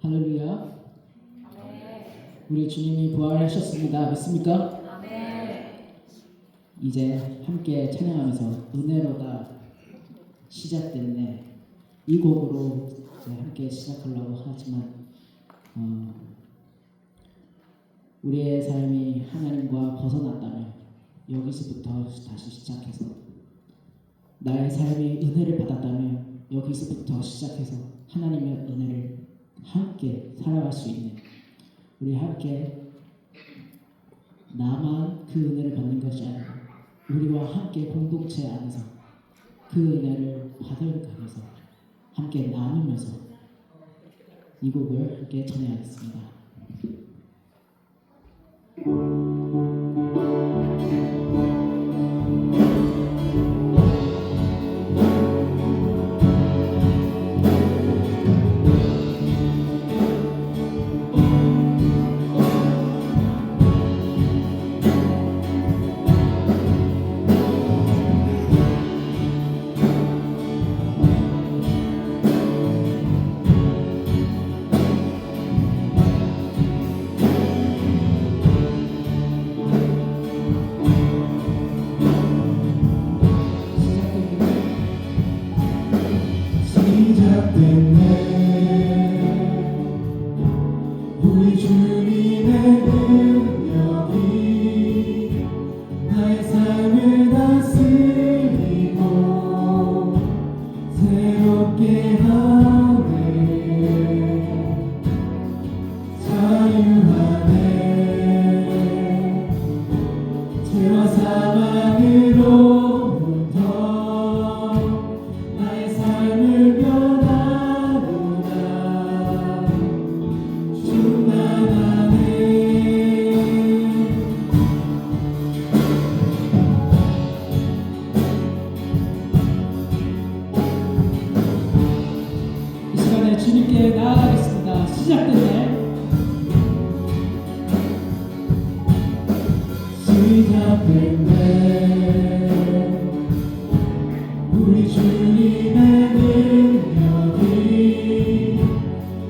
할렐루야. 우리 주님이 부활하셨습니다. 믿습니까? 이제 함께 찬양하면서 은혜로다 시작됐네. 이 곡으로 이제 함께 시작하려고 하지만 우리의 삶이 하나님과 벗어났다면 여기서부터 다시 시작해서 나의 삶이 은혜를 받았다면 여기서부터 시작해서 하나님의 은혜를 함께 살아갈 수 있는 우리 함께 나만 그 은혜를 받는 것이 아니라 우리와 함께 공동체 안에서 그 은혜를 받아가면서 함께 나누면서 이 곡을 함께 찬양하겠습니다. 우리 주님의 능력이 나의 삶을 다스리고 새롭게 하네. 자유하네. 죄와 사망으로부터 나의 삶을 변화로다. 이 시간에 주님께 나아가겠습니다. 시작됐네. 시작됐네. 우리 주님의 능력이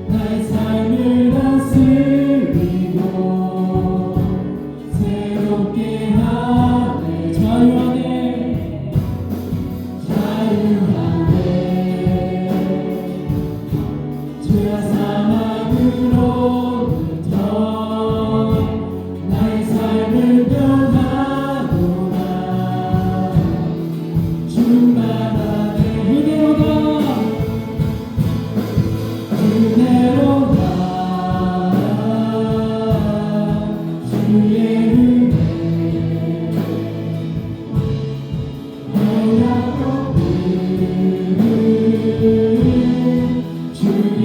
나의 삶을 다스리고 새롭게 하네. 자유하네. 자유하네. 죄와 사망으로부터 나의 삶을 변화로다. 충만하네. 은혜로다. 주의 은혜 영원한 주의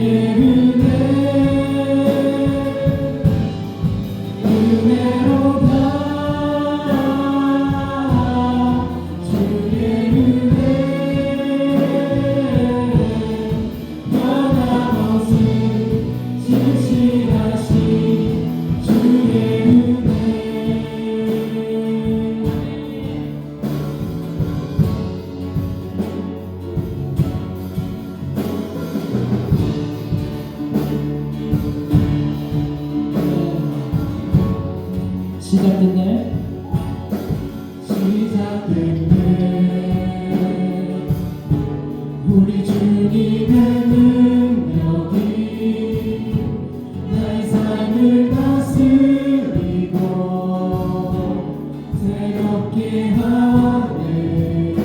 은혜로다. 주의 은혜 변함없이 진실하신 주의 은혜. 시작됐네. 시작됐네. 우리 주님의 능력이 나의 삶을 다스리고 새롭게 하네.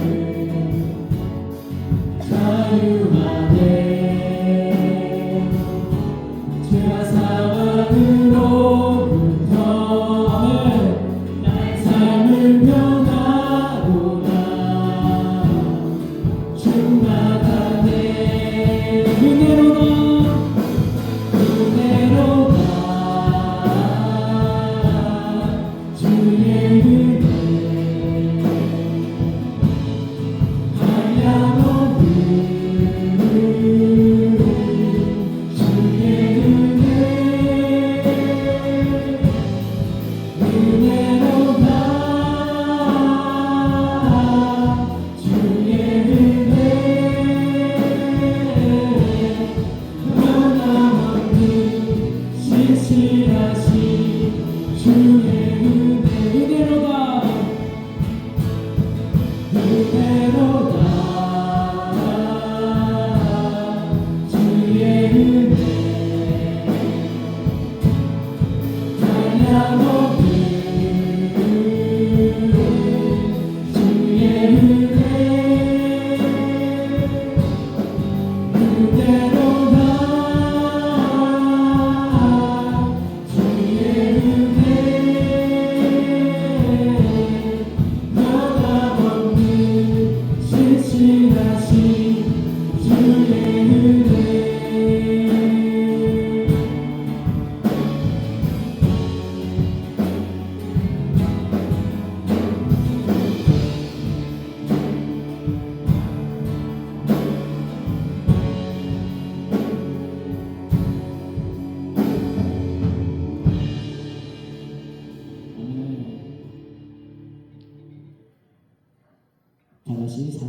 자유하네. 죄와 사망으로부터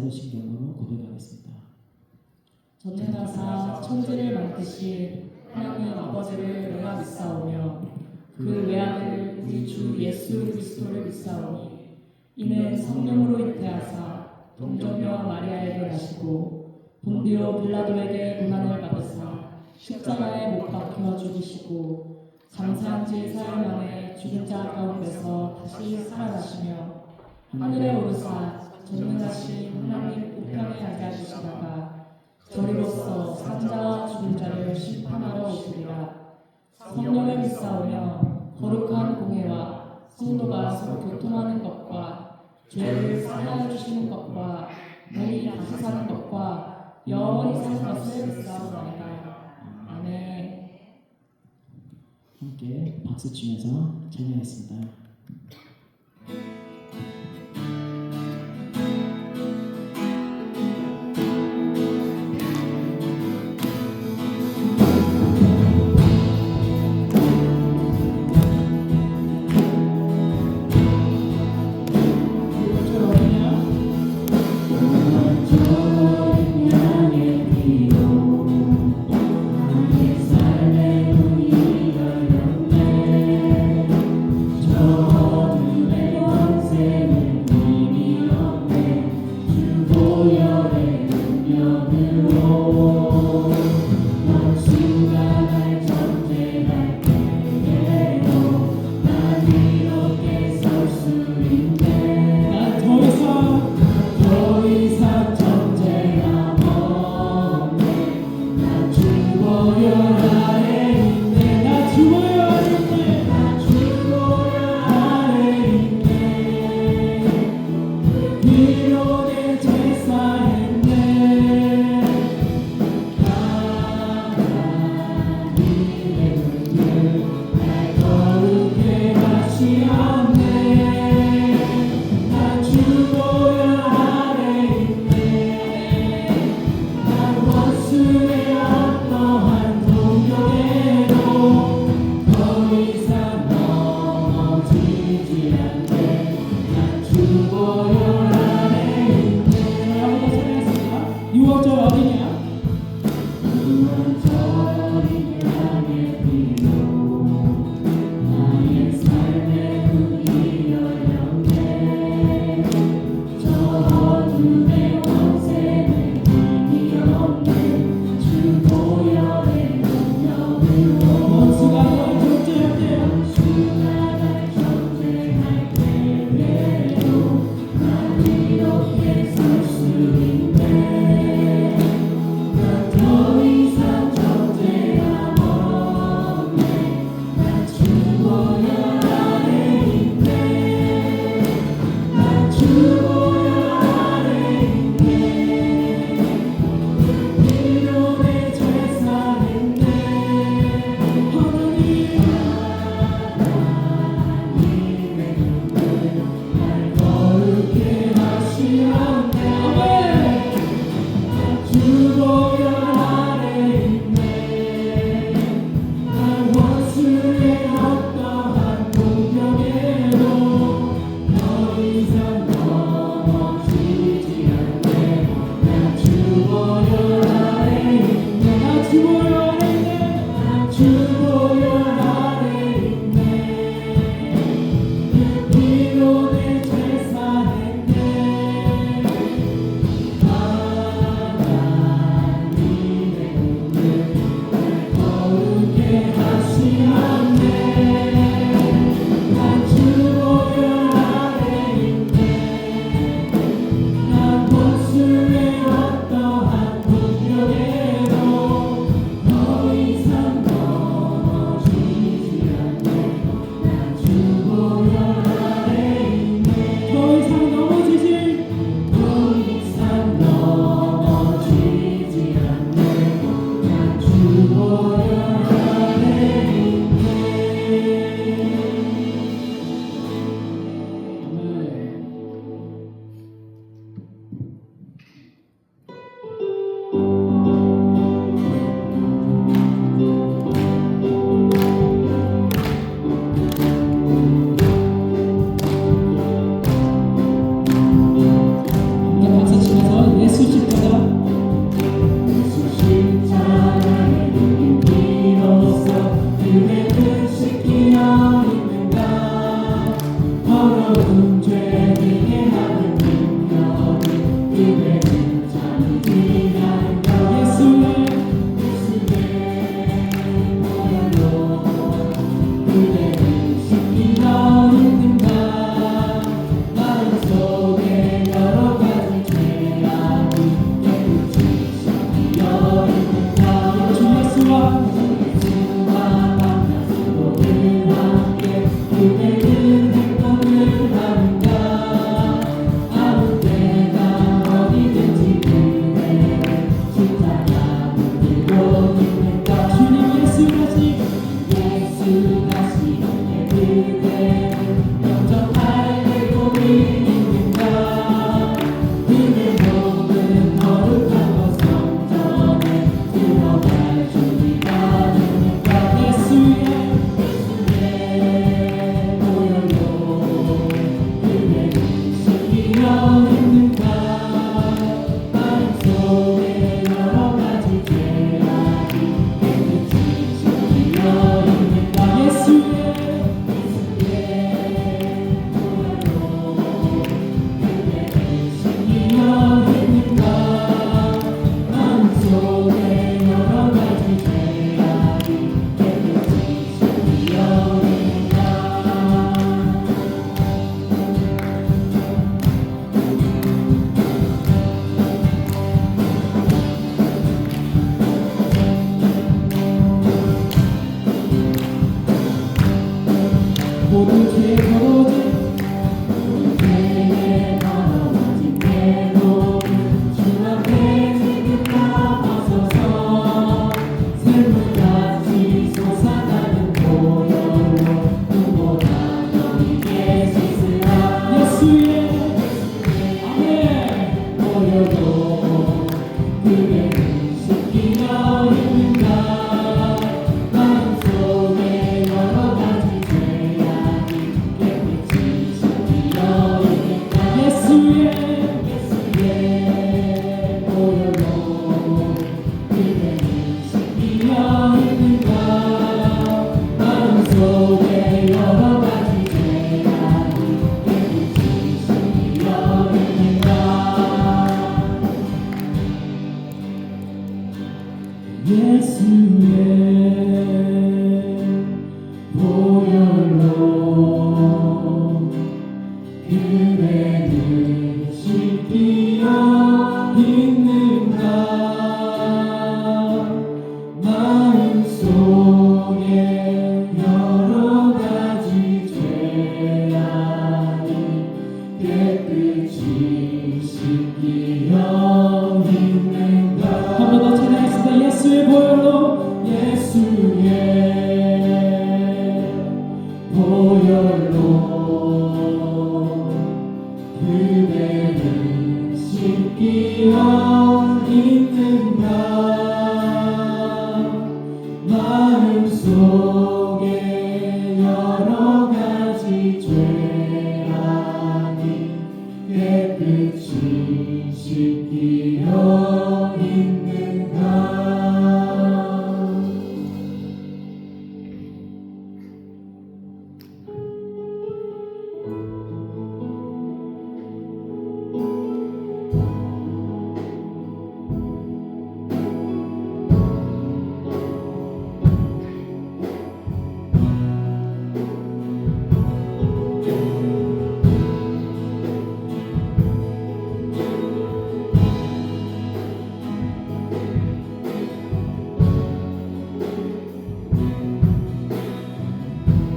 사도신경으로 고백하겠습니다. 전능하사 천지를 만드신 하나님 아버지를 내가 믿사오며 그 외아들 우리 주 예수 그리스도를 믿사오니 이는 성령으로 잉태하사 동정녀 마리아에게 나시고 본디오 빌라도에게 고난을 받으사 십자가에 못 박혀 죽으시고 장사한 지 사흘 만에 죽은 자 가운데서 다시 살아나시며 하늘에 오르사 전능하신 하나님 우편에 앉아계시다가 저리로서 산자와 죽은 자를 심판하러 오시리라. 성령을 믿사오며 거룩한 공회와 성도가 서로 교통하는 것과 죄를 사하여 주시는 것과 몸이 다시 사는 것과 영원히 사는 것을 믿사오나이다. 아멘. 함께 박수 치면서 찬양하겠습니다. 우리 뒤에 걸어오지 내게 걸어오지 때로 주 앞에 지금 나와서서 샘물같이 솟아나는 보혈로 누구보다 너희 계시으라 예수의 아멘 보혈로 그대를 씻기려 힘든가 마음속에 여러 가지 죄악이 깨끗이 씻기려 힘든가 예수의 보혈로 그대를 씻기려 힘든가 마음속에 여러 가지 죄악이 깨끗이 씻기려 힘든가 예수의 보혈로 그대를 씻기려 힘든가 마음속에 여러 가지 죄악이 깨끗이 씻기려 힘든가 한 번 더 찬양했습니다. 예수의 보혈로 예수의 보혈로 그대를 씻기려 힘든가 마음속에 여러 가지 죄악이 깨끗이 씻기려 힘든가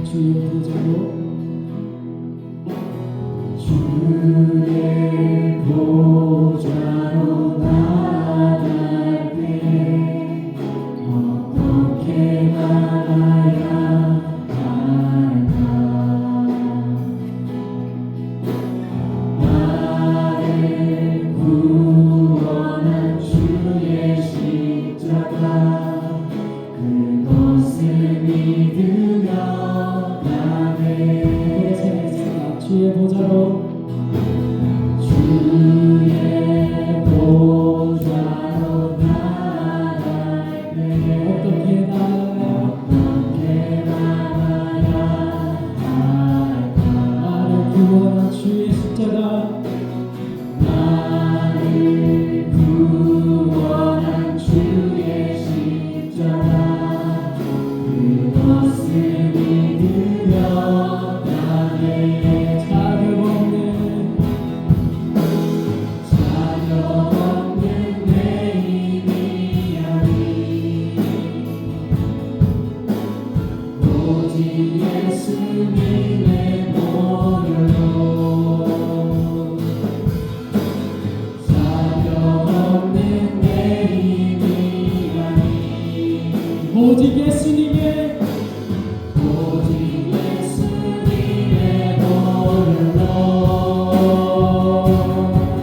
주의 보좌로 주의 보좌로 나아갈 때 어떻게 나가야 할까 나를 구원한 주의 십자가 그것을 믿으며 가네 주의 보좌로 주의 보좌로 나아갈 때 어떻게 나아가야 어떻게 나가야 할까 나를 구원한 주의 십자가 나를 구원한 주의 십자가 그것을 믿으며 가네 자격 없는 자격 없는 내 미안이 오직 예수님의 보혈로 자격 없는 내 미안이 오직 예수님의 오직 예수님의 보혈로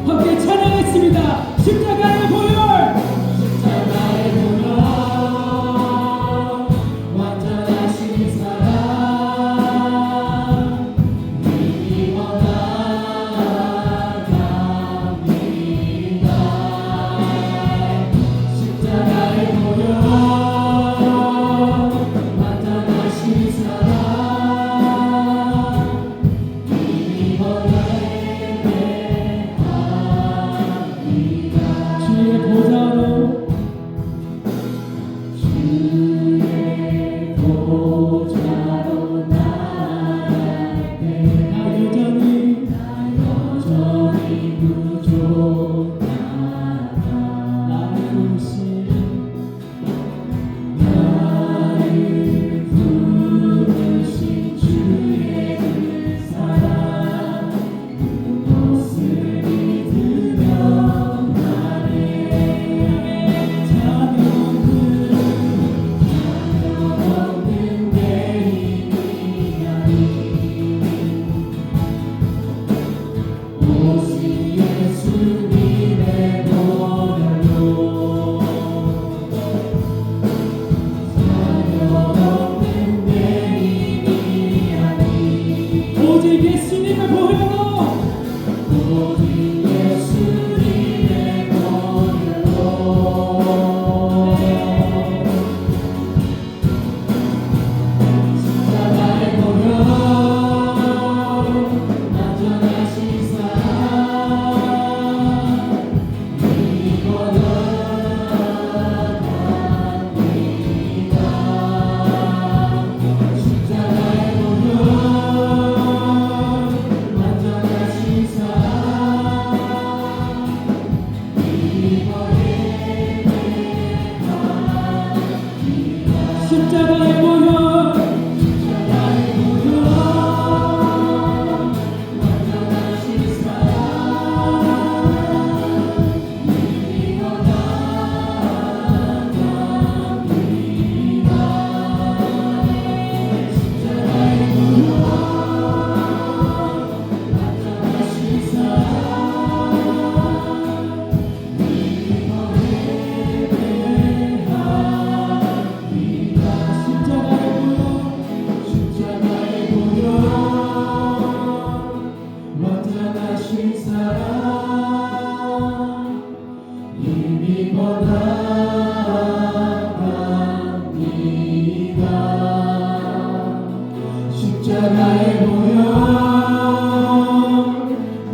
함께 찬양했습니다. 십자가의 보혈 십자가의 보혈 완전하신 사랑 십자가에 모여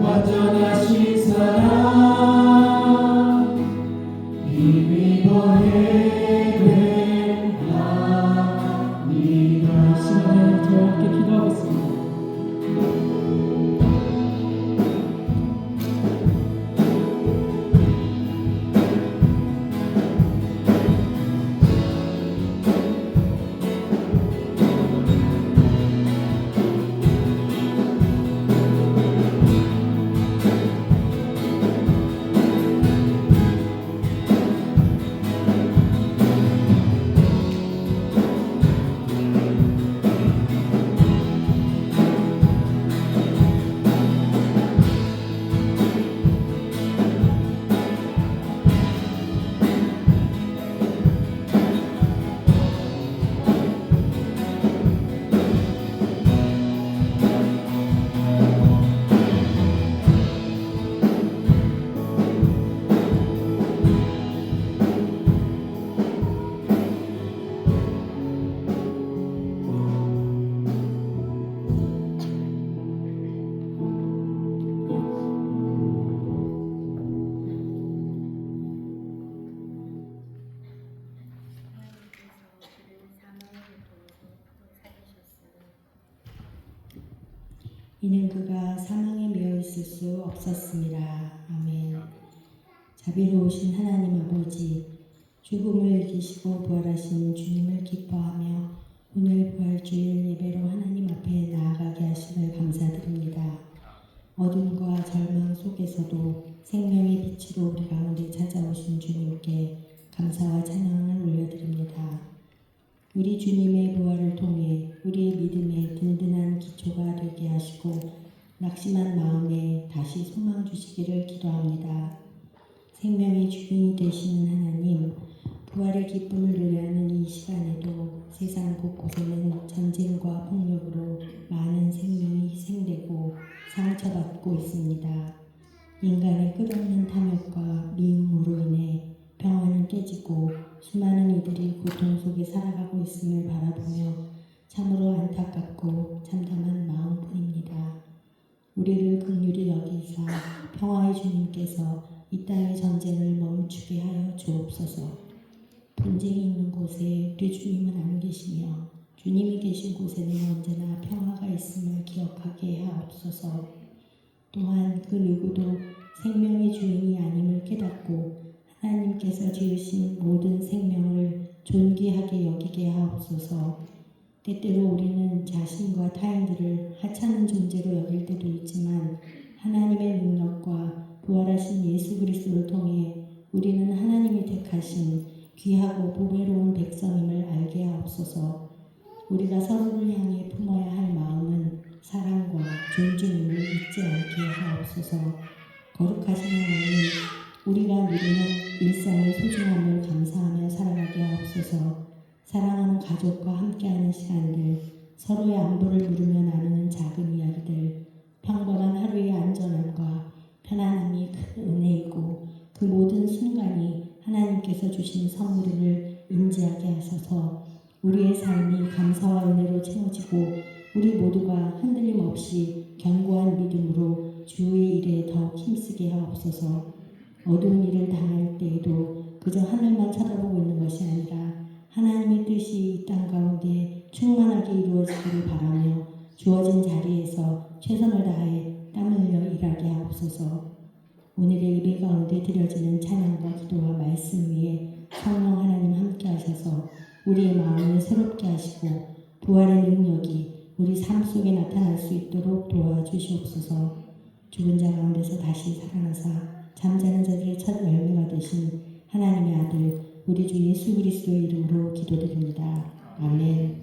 완전하신 사랑 힘입어 예배합니다. 이 시간에 저와 함께 기도하겠습니다. 이는 그가 사망에 매여 있을 수 없었습니다. 아멘. 자비로우신 하나님 아버지, 죽음을 이기시고 부활하신 주님을 기뻐하며 오늘 부활주일 예배로 하나님 앞에 나아가게 하심을 감사드립니다. 어둠과 절망 속에서도 생명의 빛으로 우리 가운데 찾아오신 주님께 감사와 찬양을 올려드립니다. 우리 주님의 부활을 통해 우리의 믿음에 든든한 기초가 되게 하시고 낙심한 마음에 다시 소망 주시기를 기도합니다. 생명의 주인이 되시는 하나님, 부활의 기쁨을 노래하는 이 시간에도 세상 곳곳에는 전쟁과 폭력으로 많은 생명이 희생되고 상처받고 있습니다. 인간의 끝없는 탐욕과 미움으로 인해 평화는 깨지고 수많은 이들이 고통 속에 살아가고 있음을 바라보며 참으로 안타깝고 참담한 마음뿐입니다. 우리를 긍휼히 여기사 평화의 주님께서 이 땅의 전쟁을 멈추게 하여 주옵소서. 분쟁이 있는 곳에 우리 주님은 안 계시며 주님이 계신 곳에는 언제나 평화가 있음을 기억하게 하옵소서. 또한 그 누구도 생명의 주인이 아님을 깨닫고 하나님께서 지으신 모든 생명을 존귀하게 여기게 하옵소서. 때때로 우리는 자신과 타인들을 하찮은 존재로 여길 때도 있지만 하나님의 능력과 부활하신 예수 그리스도를 통해 우리는 하나님이 택하신 귀하고 보배로운 백성임을 알게 하옵소서. 우리가 서로를 향해 품어야 할 마음은 사랑과 존중임을 잊지 않게 하옵소서. 거룩하신 하나님, 우리가 누리는 일상의 소중함을 감사하며 살아가게 하옵소서. 사랑하는 가족과 함께하는 시간들, 서로의 안부를 물으며 나누는 작은 이야기들, 평범한 하루의 안전함과 편안함이 큰 은혜이고 그 모든 순간이 하나님께서 주신 선물을 인지하게 하셔서 우리의 삶이 감사와 은혜로 채워지고 우리 모두가 흔들림 없이 견고한 믿음으로 주의 일에 더욱 힘쓰게 하옵소서. 어두운 일을 당할 때에도 그저 하늘만 쳐다보고 있는 것이 아니라 하나님의 뜻이 이 땅 가운데 충만하게 이루어지기를 바라며 주어진 자리에서 최선을 다해 땀 흘려 일하게 하옵소서. 오늘의 예배 가운데 드려지는 찬양과 기도와 말씀 위에 성령 하나님 함께 하셔서 우리의 마음을 새롭게 하시고 부활의 능력이 우리 삶 속에 나타날 수 있도록 도와주시옵소서. 죽은 자 가운데서 다시 살아나사 잠자는 자들의 첫 열매가 되신 하나님의 아들 우리 주 예수 그리스도의 이름으로 기도드립니다. 아멘.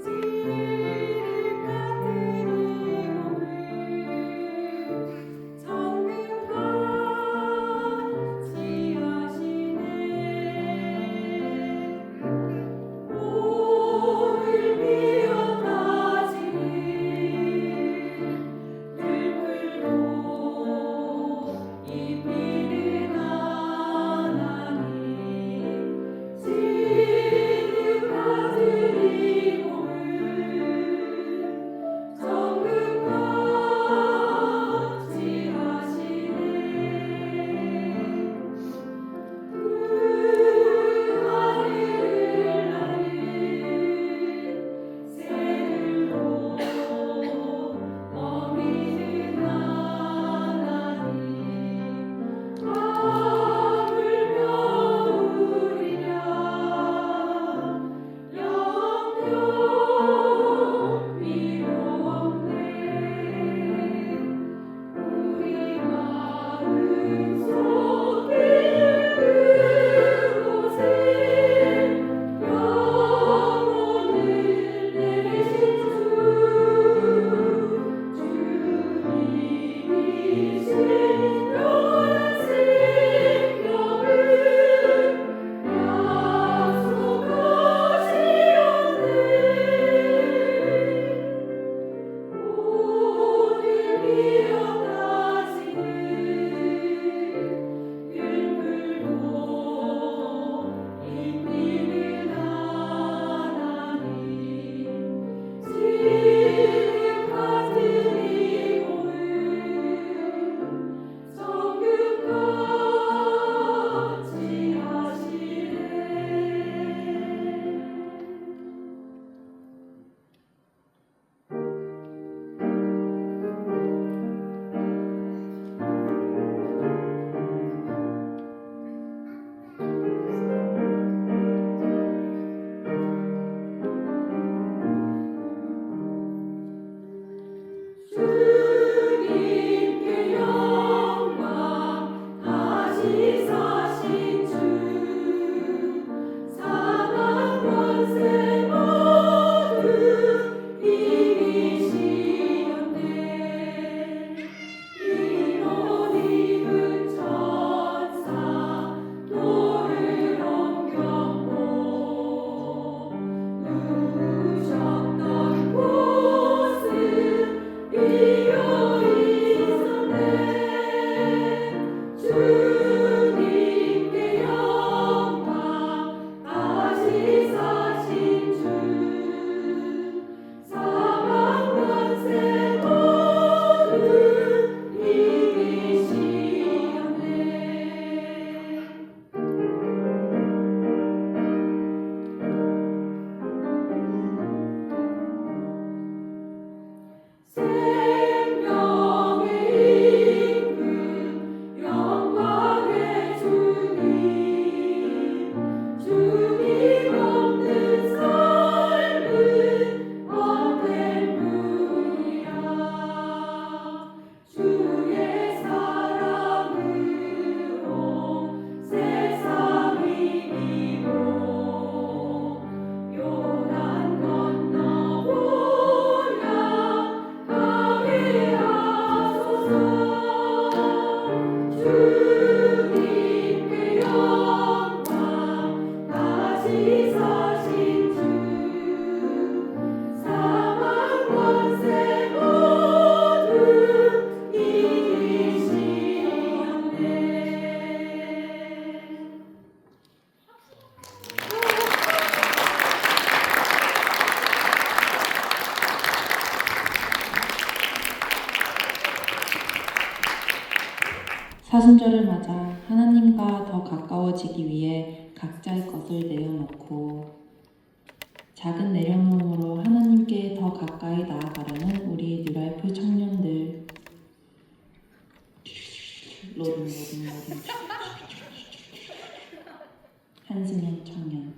지를 사순절을 맞아 하나님과 더 가까워지기 위해 각자의 것을 내어놓고 작은 내려놓음으로 하나님께 더 가까이 나아가려는 우리 뉴라이프 청년들. 로딩. 한승현 청년.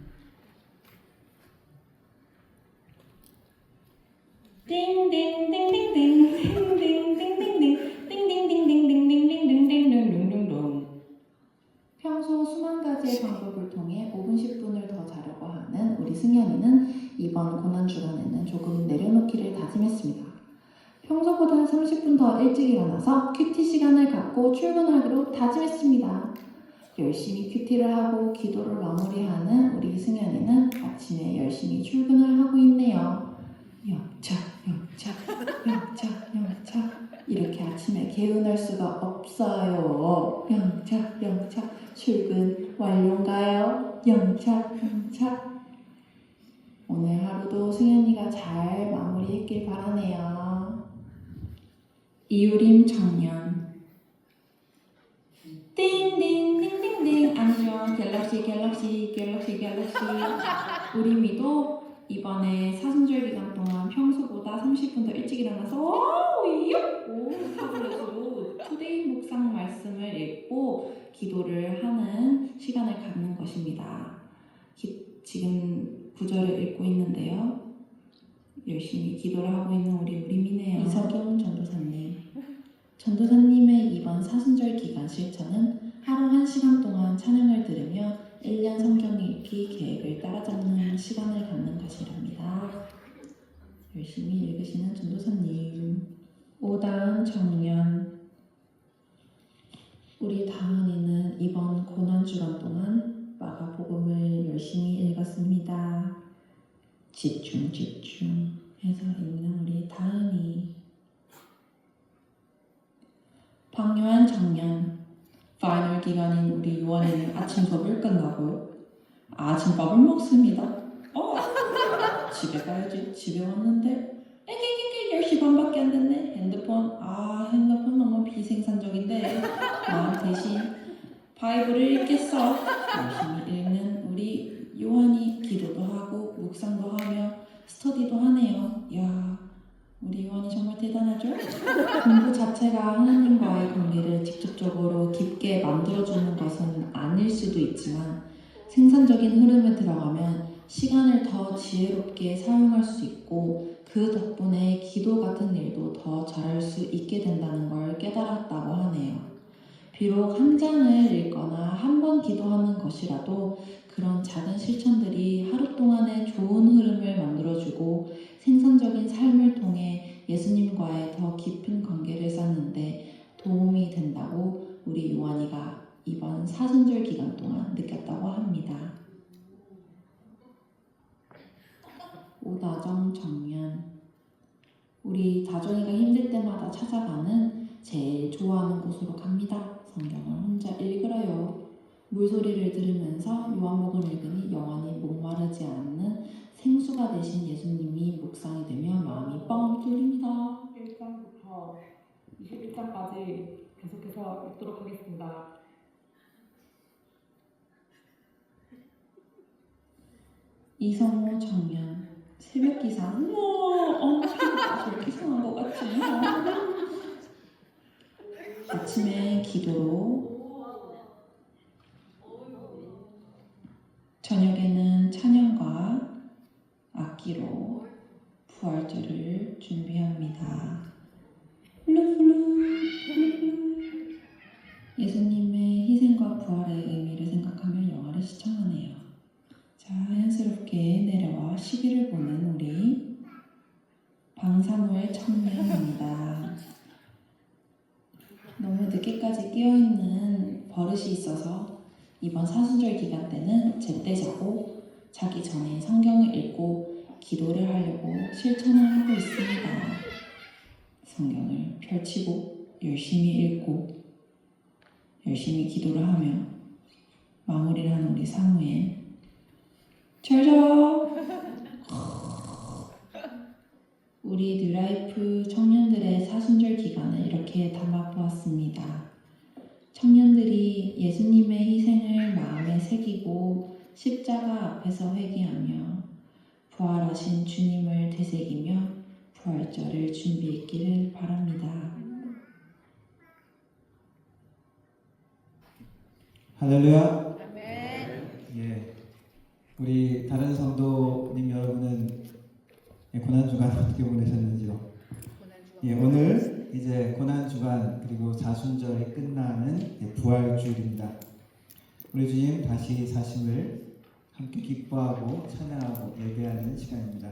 평소 수만 가지의 방법을 통해 5분, 10분을 더 자려고 하는 우리 승현이는 이번 고난주간에는 조금 내려놓기를 다짐했습니다. 평소보다 30분 더 일찍 일어나서 큐티 시간을 갖고 출근하기로 다짐했습니다. 열심히 큐티를 하고 기도를 마무리하는 우리 승현이는 아침에 열심히 출근을 하고 있네요. 영차 이렇게 아침에 개운할 수가 없어요. 영차 출근 완료인가요? 영차 오늘 하루도 승현이가 잘 마무리했길 바라네요. 이유림 청년. 띵띵띵띵띵 안녕 갤럭시 우리 미도 이번에 사순절 기간 동안 평소보다 30분 더 일찍 일어나서 타블렛으로 투데이 묵상 말씀을 읽고 기도를 하는 시간을 갖는 것입니다. 지금 구절을 읽고 있는데요. 열심히 기도를 하고 있는 우리 미네요. 이석영 전도사님. 전도사님의 이번 사순절 기간 실천은 하루 1시간 동안 찬양을 들으며 1년 성경 읽기 계획을 따라잡는 시간을 갖는 것이랍니다. 열심히 읽으시는 전도사님. 오다은 청년. 우리 다은이는 이번 고난주간 동안 마가복음을 열심히 읽었습니다. 집중해서 읽는 우리 다은이. 박요한 청년. 파이널 기간인 우리 요한이는 아침 수업을 끝나고 아침밥을 먹습니다. 집에 가야지. 집에 왔는데 10시 반밖에 안 됐네. 핸드폰 너무 비생산적인데 나 대신 바이블을 읽겠어. 열심히 읽는 우리 요한이 기도도 하고 묵상도 하며 스터디도 하네요. 야, 우리 요한이 정말 대단하죠? 공부 자체가 하나님과의 관계를 직접적으로 깊게 만들어주는 것은 아닐 수도 있지만 생산적인 흐름에 들어가면 시간을 더 지혜롭게 사용할 수 있고 그 덕분에 기도 같은 일도 더 잘할 수 있게 된다는 걸 깨달았다고 하네요. 비록 한 장을 읽거나 한 번 기도하는 것이라도 그런 작은 실천들이 하루 동안의 좋은 흐름을 만들어주고 생산적인 삶을 통해 예수님과의 더 깊은 관계를 쌓는데 도움이 된다고 우리 요한이가 이번 사순절 기간 동안 느꼈다고 합니다. 오다정 청년. 우리 다정이가 힘들 때마다 찾아가는 제일 좋아하는 곳으로 갑니다. 성경을 혼자 읽으러요. 물소리를 들으면서 요한복음 읽으니 영원히 목마르지 않는 생수가 되신 예수님이 묵상이 되며 마음이 뻥 뚫립니다. 1장부터 21장까지 계속해서 읽도록 하겠습니다. 이성호 청년. 새벽 기상. 피부가 저렇게 상한 것 같지? 아침에 기도로, 저녁에는 찬양과 악기로 부활절을 준비합니다. 예수님의 희생과 부활의 의미를 생각하며 영화를 시청하네요. 자연스럽게 내려와 시계를 보는 우리 방사노의 청년입니다. 너무 늦게까지 깨어있는 버릇이 있어서 이번 사순절 기간 때는 제때 자고 자기 전에 성경을 읽고 기도를 하려고 실천을 하고 있습니다. 성경을 펼치고 열심히 읽고 열심히 기도를 하며 마무리를 하는 우리 사무엘. 잘 자. 우리 뉴라이프 청년들의 사순절 기간을 이렇게 담아보았습니다. 청년들이 예수님의 희생을 마음에 새기고 십자가 앞에서 회개하며 부활하신 주님을 되새기며 부활절을 준비했기를 바랍니다. 할렐루야. 예. 우리 다른 성도님 여러분은 고난 주간 어떻게 보내셨는지요? 예, 오늘 이제 고난 주간 그리고 사순절이 끝나는 부활주일입니다. 우리 주님 다시 사심을 함께 기뻐하고 찬양하고 예배하는 시간입니다.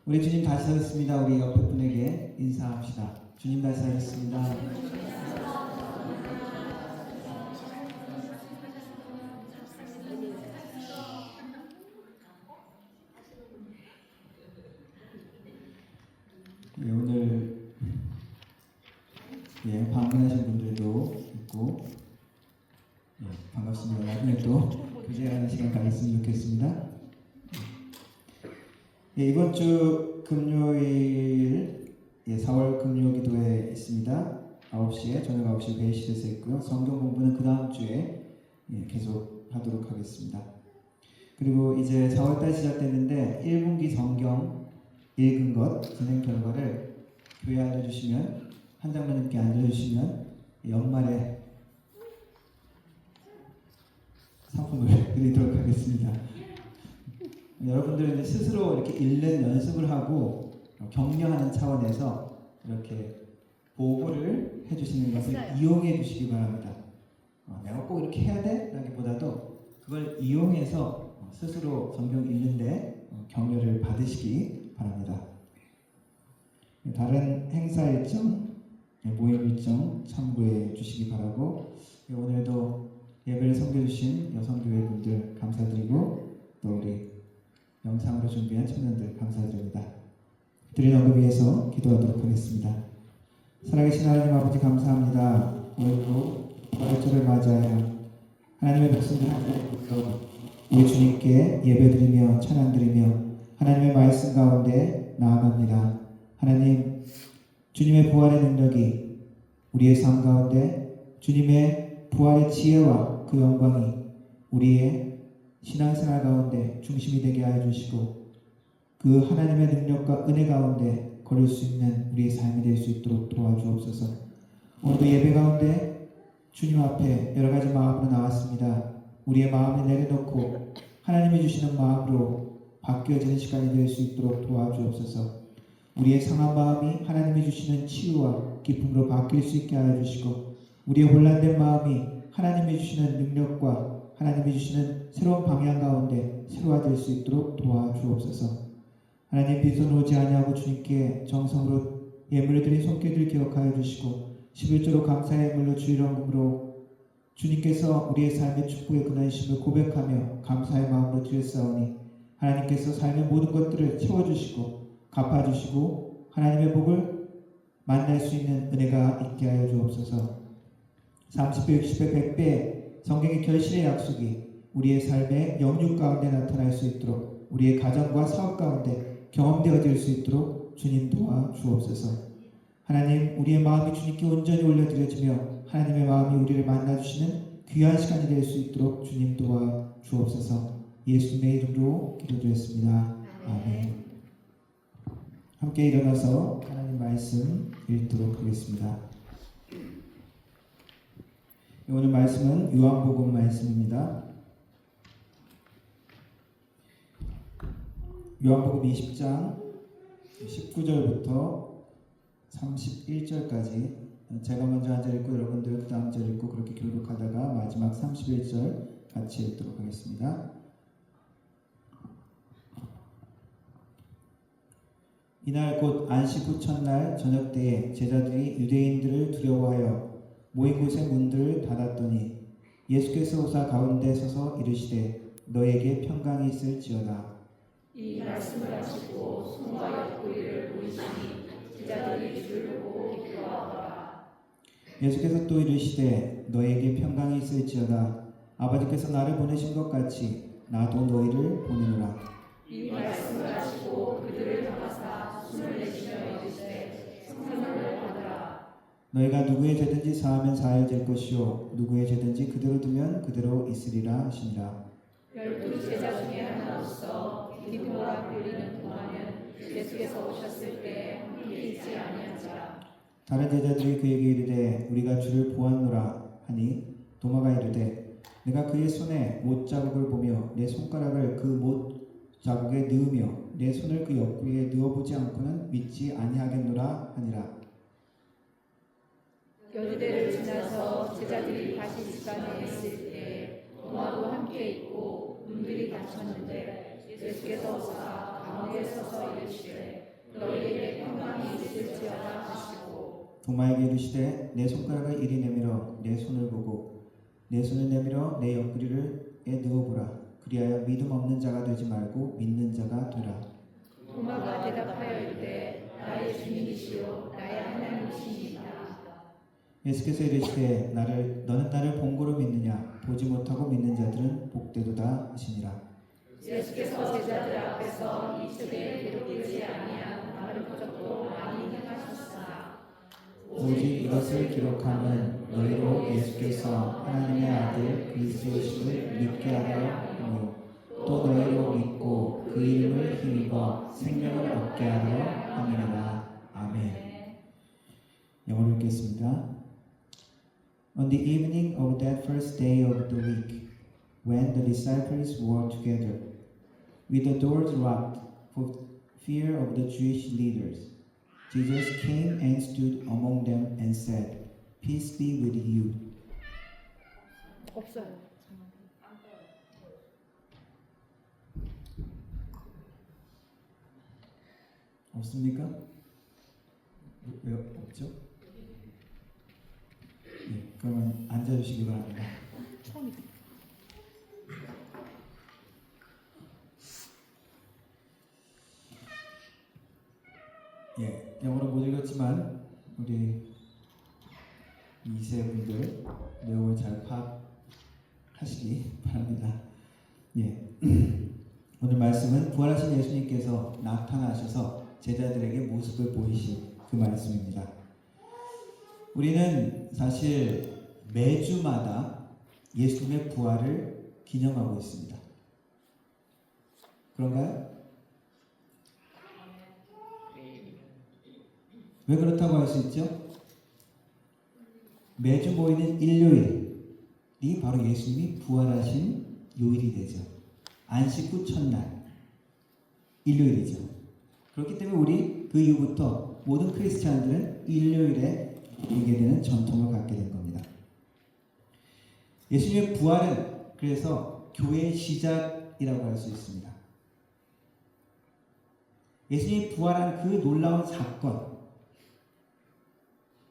우리 주님 다시 사셨습니다. 우리 옆에 분에게 인사합시다. 주님 다시 사셨습니다. 예, 오늘 방문하신 분들도 있고 반갑습니다. 나중에 또 교제하는 시간 가졌으면 좋겠습니다. 이번 주 금요일 4월 금요기도회 있습니다. 9시에 저녁 9시에 배실에서 있고요. 성경 공부는 그 다음 주에 계속 하도록 하겠습니다. 그리고 이제 4월달 시작됐는데 1분기 성경 읽은 것 진행 결과를 교회 알려주시면 한 장로님께 알려주시면 연말에 상품을 드리도록 하겠습니다. 여러분들은 이제 스스로 이렇게 읽는 연습을 하고 격려하는 차원에서 이렇게 보고를 해주시는 것을 이용해 주시기 바랍니다. 내가 꼭 이렇게 해야 돼? 라기보다도 그걸 이용해서 스스로 성경 읽는데 격려를 받으시기 바랍니다. 다른 행사 일정, 모임 일정 참고해 주시기 바라고 오늘도 예배를 섬겨주신 여성교회 분들 감사드리고 또 우리 영상으로 준비한 청년들 감사드립니다. 드린 언급 위해서 기도하도록 하겠습니다. 살아계신 하나님 아버지 감사합니다. 오늘도 부활절을 맞이하여 하나님의 백성들 함께 우리 주님께 예배드리며 찬양드리며 하나님의 말씀 가운데 나아갑니다. 하나님, 주님의 부활의 능력이 우리의 삶 가운데 주님의 부활의 지혜와 그 영광이 우리의 신앙생활 가운데 중심이 되게 하여 주시고 그 하나님의 능력과 은혜 가운데 걸을 수 있는 우리의 삶이 될 수 있도록 도와주옵소서. 오늘도 예배 가운데 주님 앞에 여러 가지 마음으로 나왔습니다. 우리의 마음을 내려놓고 하나님이 주시는 마음으로 바뀌어지는 시간이 될 수 있도록 도와주옵소서. 우리의 상한 마음이 하나님이 주시는 치유와 기쁨으로 바뀔 수 있게 하여 주시고 우리의 혼란된 마음이 하나님이 주시는 능력과 하나님이 주시는 새로운 방향 가운데 새로워질 수 있도록 도와주옵소서. 하나님 빈손 오지 아니하고 주님께 정성으로 예물을 드린 손길을 기억하여 주시고 11조로 감사의 예물로 주일원금으로 주님께서 우리의 삶의 축복의 근원이심을 고백하며 감사의 마음으로 드렸사오니 하나님께서 삶의 모든 것들을 채워주시고 갚아주시고 하나님의 복을 만날 수 있는 은혜가 있게 하여 주옵소서. 30배, 60배, 100배 성경의 결실의 약속이 우리의 삶의 영육 가운데 나타날 수 있도록 우리의 가정과 사업 가운데 경험되어질 수 있도록 주님 도와주옵소서. 하나님, 우리의 마음이 주님께 온전히 올려드려지며 하나님의 마음이 우리를 만나주시는 귀한 시간이 될 수 있도록 주님 도와주옵소서. 예수님의 이름으로 기도드렸습니다. 아멘. 함께 일어나서 하나님 말씀 읽도록 하겠습니다. 오늘 말씀은 요한복음 말씀입니다. 요한복음 20장 19절부터 31절까지 제가 먼저 한 절 읽고 여러분들 그 다음 절 읽고 그렇게 교독하다가 마지막 31절 같이 읽도록 하겠습니다. 이날 곧 안식 후 첫날 저녁 때에 제자들이 유대인들을 두려워하여 모인 곳의 문들을 닫았더니 예수께서 오사 가운데 서서 이르시되 너에게 평강이 있을지어다. 이 말씀을 하시고 손과 옆구리를 보이시니 제자들이 주를 보고 기뻐하더라. 예수께서 또 이르시되 너에게 평강이 있을지어다. 아버지께서 나를 보내신 것 같이 나도 너희를 보내노라. 이 말씀을 하시고 그들을 향하사 숨을 내쉬며 이르시되 성령을 받으라. 너희가 누구의 죄든지 사하면 사하여질 것이요 누구의 죄든지 그대로 두면 그대로 있으리라 하시니라. 12 제자 중에 하나로서 디도라 불리는 도마는 예수께서 오셨을 때 함께 있지 아니한지라. 다른 제자들이 그에게 이르되 우리가 주를 보았노라 하니 도마가 이르되 내가 그의 손에 못 자국을 보며 내 손가락을 그 못 자국에 넣으며 내 손을 그 옆구리에 넣어보지 않고는 믿지 아니하겠노라 하니라. 여주대를 지나서 제자들이 다시 집안에 있을 때 도마도 함께 있고 문들이 닫혔는데 예수께서 오사 가운데 서서 이르시되 너희에게 평강이 있을지어다 하시고 도마에게 이르시되 내 손가락을 이리 내밀어 내 손을 보고 내 손을 내밀어 내 옆구리에 넣어보라. 그리하여 믿음 없는 자가 되지 말고 믿는 자가 되라. 도마가 대답하여 이르되 나의 주님이시요 나의 하나님이시니이다. 예수께서 이르시되 너는 나를 본고로 믿느냐 보지 못하고 믿는 자들은 복되도다 하시니라. 예수께서 제자들 앞에서 이 책에 기록되지 아니한 다른 표적도 많이 행하셨으나 오직 이것을 기록함은 너희로 예수께서 하나님의 아들 그리스도이심을 믿게 하려 하며 또 너희로 믿고 그 이름을 힘입어 생명을 얻게 하려 함이니라. 아멘. 영어로 읽겠습니다. On the evening of that first day of the week, when the disciples were together, with the doors locked for fear of the Jewish leaders, Jesus came and stood among them and said, Peace be with you. 없어요. 없습니까? 왜 없죠? 네, 그러면 앉아주시기 바랍니다. 예, 영어로 못 읽었지만 우리 2세 분들 내용을 잘 파악하시기 바랍니다. 예, 오늘 말씀은 부활하신 예수님께서 나타나셔서 제자들에게 모습을 보이신 그 말씀입니다. 우리는 사실 매주마다 예수님의 부활을 기념하고 있습니다. 그런가요? 왜 그렇다고 할 수 있죠? 매주 모이는 일요일이 바로 예수님이 부활하신 요일이 되죠. 안식 후 첫날 일요일이죠. 그렇기 때문에 우리 그 이후부터 모든 크리스찬들은 일요일에 보게 되는 전통을 갖게 된 겁니다. 예수님의 부활은 그래서 교회의 시작이라고 할 수 있습니다. 예수님이 부활한 그 놀라운 사건,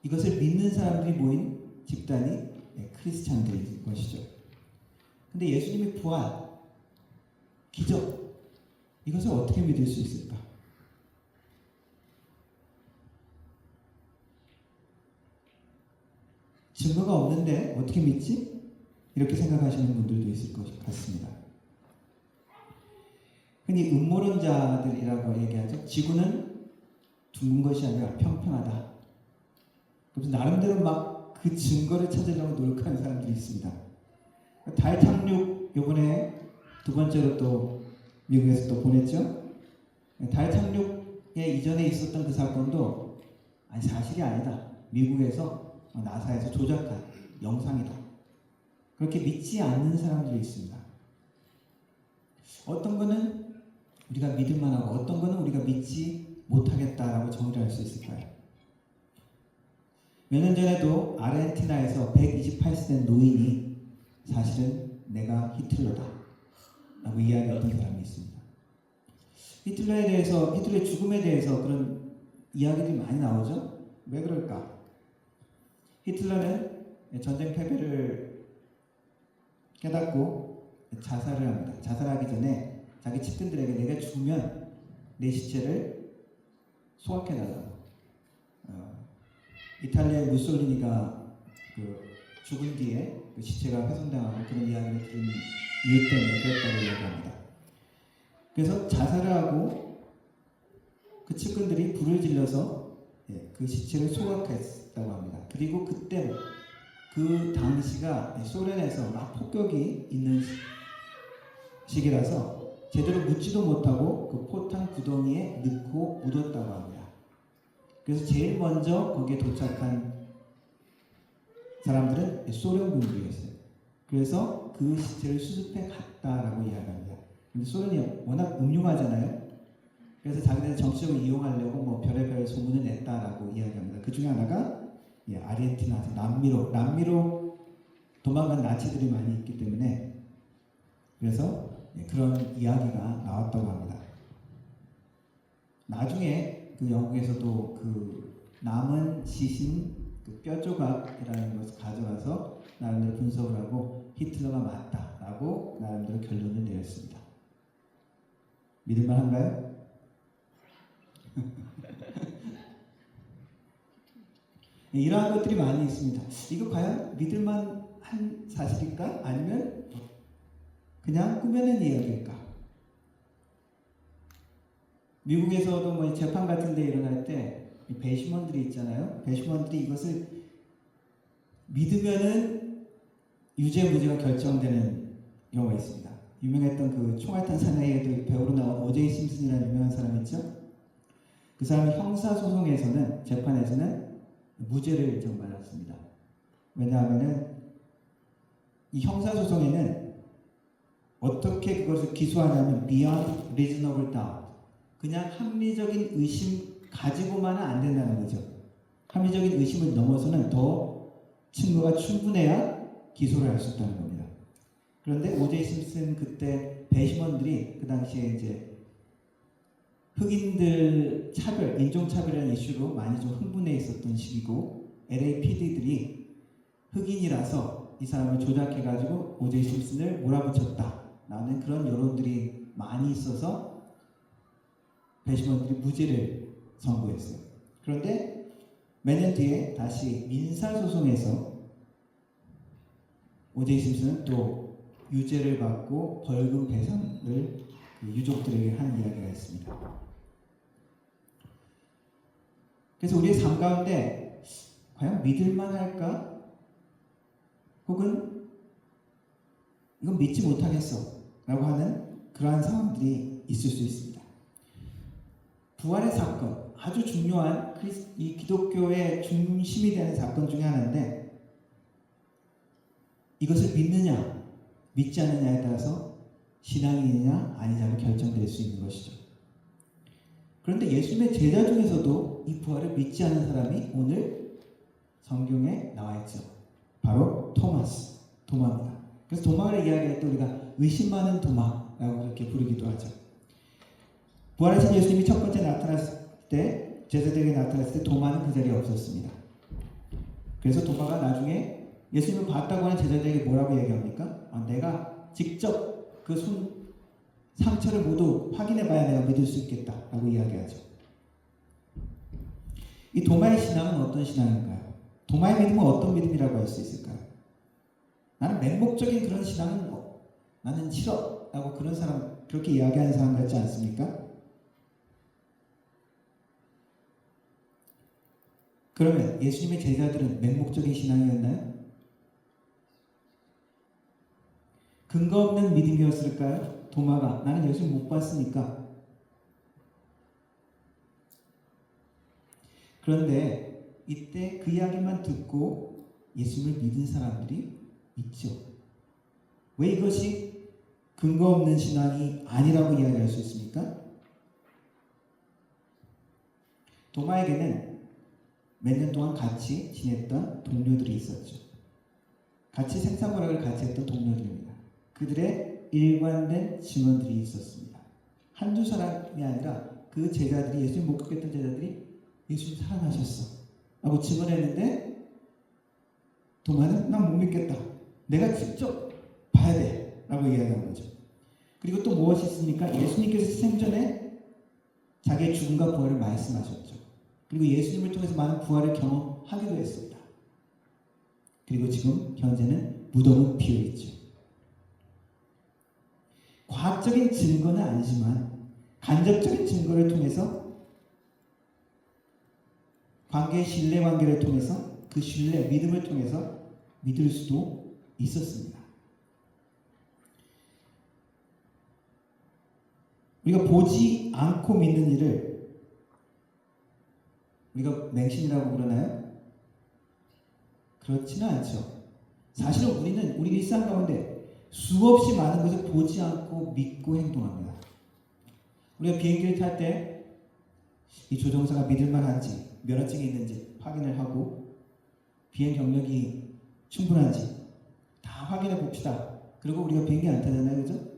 이것을 믿는 사람들이 모인 집단이 크리스찬들인 것이죠. 근데 예수님의 부활, 기적, 이것을 어떻게 믿을 수 있을까? 증거가 없는데 어떻게 믿지? 이렇게 생각하시는 분들도 있을 것 같습니다. 흔히 음모론자들이라고 얘기하죠. 지구는 둥근 것이 아니라 평평하다. 그래서 나름대로 막 그 증거를 찾으려고 노력하는 사람들이 있습니다. 달 착륙 이번에 두 번째로 또 미국에서 또 보냈죠. 달 착륙에 이전에 있었던 그 사건도 아니 사실이 아니다. 미국에서 나사에서 조작한 영상이다. 그렇게 믿지 않는 사람들이 있습니다. 어떤 거는 우리가 믿을 만하고 어떤 거는 우리가 믿지 못하겠다라고 정의를 할 수 있을까요? 몇 년 전에도 아르헨티나에서 128세 된 노인이 사실은 내가 히틀러다 라고 이야기했던 사람이 있습니다. 히틀러에 대해서, 히틀러의 죽음에 대해서 그런 이야기들이 많이 나오죠? 왜 그럴까? 히틀러는 전쟁 패배를 깨닫고 자살을 합니다. 자살하기 전에 자기 측근들에게 내가 죽으면 내 시체를 소각해달라고. 이탈리아의 무솔리니가 그 죽은 뒤에 그 시체가 훼손당하고 그런 이야기를 들은 이유 때문에 그랬다고 이야기합니다. 그래서 자살을 하고 그 측근들이 불을 질러서 그 시체를 소각했다고 합니다. 그리고 그때 그 당시가 소련에서 막 폭격이 있는 시기라서 제대로 묻지도 못하고 그 포탄 구덩이에 넣고 묻었다고 합니다. 그래서 제일 먼저 거기에 도착한 사람들은 소련 군들이었어요. 그래서 그 시체를 수습해 갔다라고 이야기합니다. 근데 소련이 워낙 음흉하잖아요. 그래서 자기들 정치적으로 이용하려고 뭐 별의별 소문을 냈다라고 이야기합니다. 그 중에 하나가 아르헨티나, 남미로 도망간 나치들이 많이 있기 때문에 그래서 그런 이야기가 나왔다고 합니다. 나중에 그 영국에서도 그 남은 시신 그 뼈 조각이라는 것을 가져가서 나름대로 분석을 하고 히틀러가 맞다라고 나름대로 결론을 내렸습니다. 믿을만한가요? 이러한 것들이 많이 있습니다. 이거 과연 믿을만한 사실일까? 아니면 그냥 꾸며낸 이야기일까? 미국에서도 뭐 재판 같은 데 일어날 때 배심원들이 있잖아요. 배심원들이 이것을 믿으면은 유죄 무죄가 결정되는 경우가 있습니다. 유명했던 그 총알탄 사나이에도 배우로 나온 오제이 심슨이라는 유명한 사람 있죠? 그 사람이 형사소송에서는 재판에서는 무죄를 인정받았습니다. 왜냐하면은 이 형사소송에는 어떻게 그것을 기소하냐면 beyond reasonable doubt, 그냥 합리적인 의심 가지고만은 안 된다는 거죠. 합리적인 의심을 넘어서는 더 증거가 충분해야 기소를 할 수 있다는 겁니다. 그런데 오제이 심슨 그때 배심원들이 그 당시에 이제 흑인들 차별, 인종차별이라는 이슈로 많이 좀 흥분해 있었던 시기고 LAPD들이 흑인이라서 이 사람을 조작해가지고 오제이 심슨을 몰아붙였다라는 그런 여론들이 많이 있어서 배심원들이 무죄를 선고했어요. 그런데 몇 년 뒤에 다시 민사소송에서 오제이 심슨은 또 유죄를 받고 벌금 배상을 유족들에게 한 이야기가 있습니다. 그래서 우리의 삶 가운데 과연 믿을만 할까? 혹은 이건 믿지 못하겠어 라고 하는 그러한 상황들이 있을 수 있습니다. 부활의 사건, 아주 중요한 이 기독교의 중심이 되는 사건 중에 하나인데 이것을 믿느냐 믿지 않느냐에 따라서 신앙이냐 아니냐로 결정될 수 있는 것이죠. 그런데 예수님의 제자 중에서도 이 부활을 믿지 않는 사람이 오늘 성경에 나와 있죠. 바로 도마입니다. 그래서 도마를 이야기할 때 우리가 의심 많은 도마라고 그렇게 부르기도 하죠. 부활하신 예수님이 첫 번째 나타났을 때, 제자들에게 나타났을 때 도마는 그 자리에 없었습니다. 그래서 도마가 나중에 예수님을 봤다고 하는 제자들에게 뭐라고 얘기합니까? 내가 직접 그 상처를 모두 확인해 봐야 내가 믿을 수 있겠다 라고 이야기하죠. 이 도마의 신앙은 어떤 신앙인가요? 도마의 믿음은 어떤 믿음이라고 할 수 있을까요? 나는 맹목적인 그런 신앙은 나는 싫어 라고 그런 사람, 그렇게 이야기하는 사람 같지 않습니까? 그러면 예수님의 제자들은 맹목적인 신앙이었나요? 근거 없는 믿음이었을까요? 도마가 나는 예수님 못 봤으니까. 그런데 이때 그 이야기만 듣고 예수님을 믿은 사람들이 있죠. 왜 이것이 근거 없는 신앙이 아니라고 이야기할 수 있습니까? 도마에게는 몇 년 동안 같이 지냈던 동료들이 있었죠. 같이 생사고락을 같이 했던 동료들입니다. 그들의 일관된 증언들이 있었습니다. 한두 사람이 아니라 그 제자들이, 예수님 목격했던 제자들이 예수님 살아나셨어 라고 증언했는데 도마는 난 못 믿겠다. 내가 직접 봐야 돼 라고 이야기한 거죠. 그리고 또 무엇이 있습니까? 예수님께서 생전에 자기의 죽음과 부활을 말씀하셨죠. 그리고 예수님을 통해서 많은 부활을 경험하기도 했습니다. 그리고 지금 현재는 무덤은 비어있죠. 과학적인 증거는 아니지만 간접적인 증거를 통해서 신뢰 관계를 통해서 그 신뢰, 믿음을 통해서 믿을 수도 있었습니다. 우리가 보지 않고 믿는 일을 우리가 맹신이라고 그러나요? 그렇지는 않죠. 사실은 우리는 우리 일상 가운데 수없이 많은 것을 보지 않고 믿고 행동합니다. 우리가 비행기를 탈 때 이 조종사가 믿을만한지, 면허증이 있는지 확인을 하고 비행 경력이 충분한지 다 확인해 봅시다. 그리고 우리가 비행기 안 타잖아요, 그죠?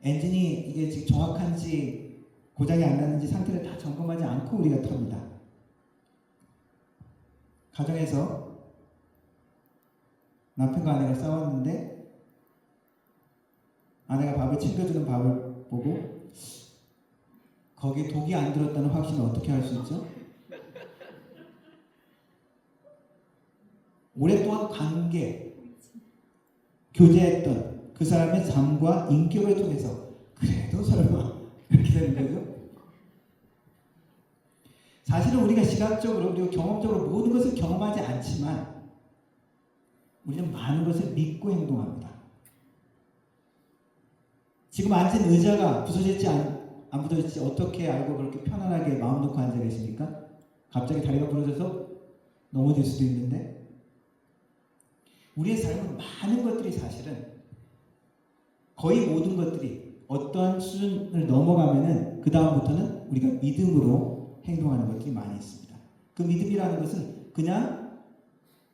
엔진이 이게 지금 정확한지 고장이 안 났는지 상태를 다 점검하지 않고 우리가 탑니다. 가정에서 남편과 아내가 싸웠는데 아내가 밥을 챙겨주는 밥을 보고 거기에 독이 안 들었다는 확신을 어떻게 할 수 있죠? 오랫동안 교제했던 그 사람의 삶과 인격을 통해서 그래도 설마 이렇게 되는 거죠? 사실은 우리가 시각적으로 그리고 경험적으로 모든 것을 경험하지 않지만 우리는 많은 것을 믿고 행동합니다. 지금 앉은 의자가 부서질지 안 부서질지 어떻게 알고 그렇게 편안하게 마음 놓고 앉아 계십니까? 갑자기 다리가 부러져서 넘어질 수도 있는데 우리의 삶은 많은 것들이 사실은 거의 모든 것들이 어떠한 수준을 넘어가면은 그 다음부터는 우리가 믿음으로 행동하는 것들이 많이 있습니다. 그 믿음이라는 것은 그냥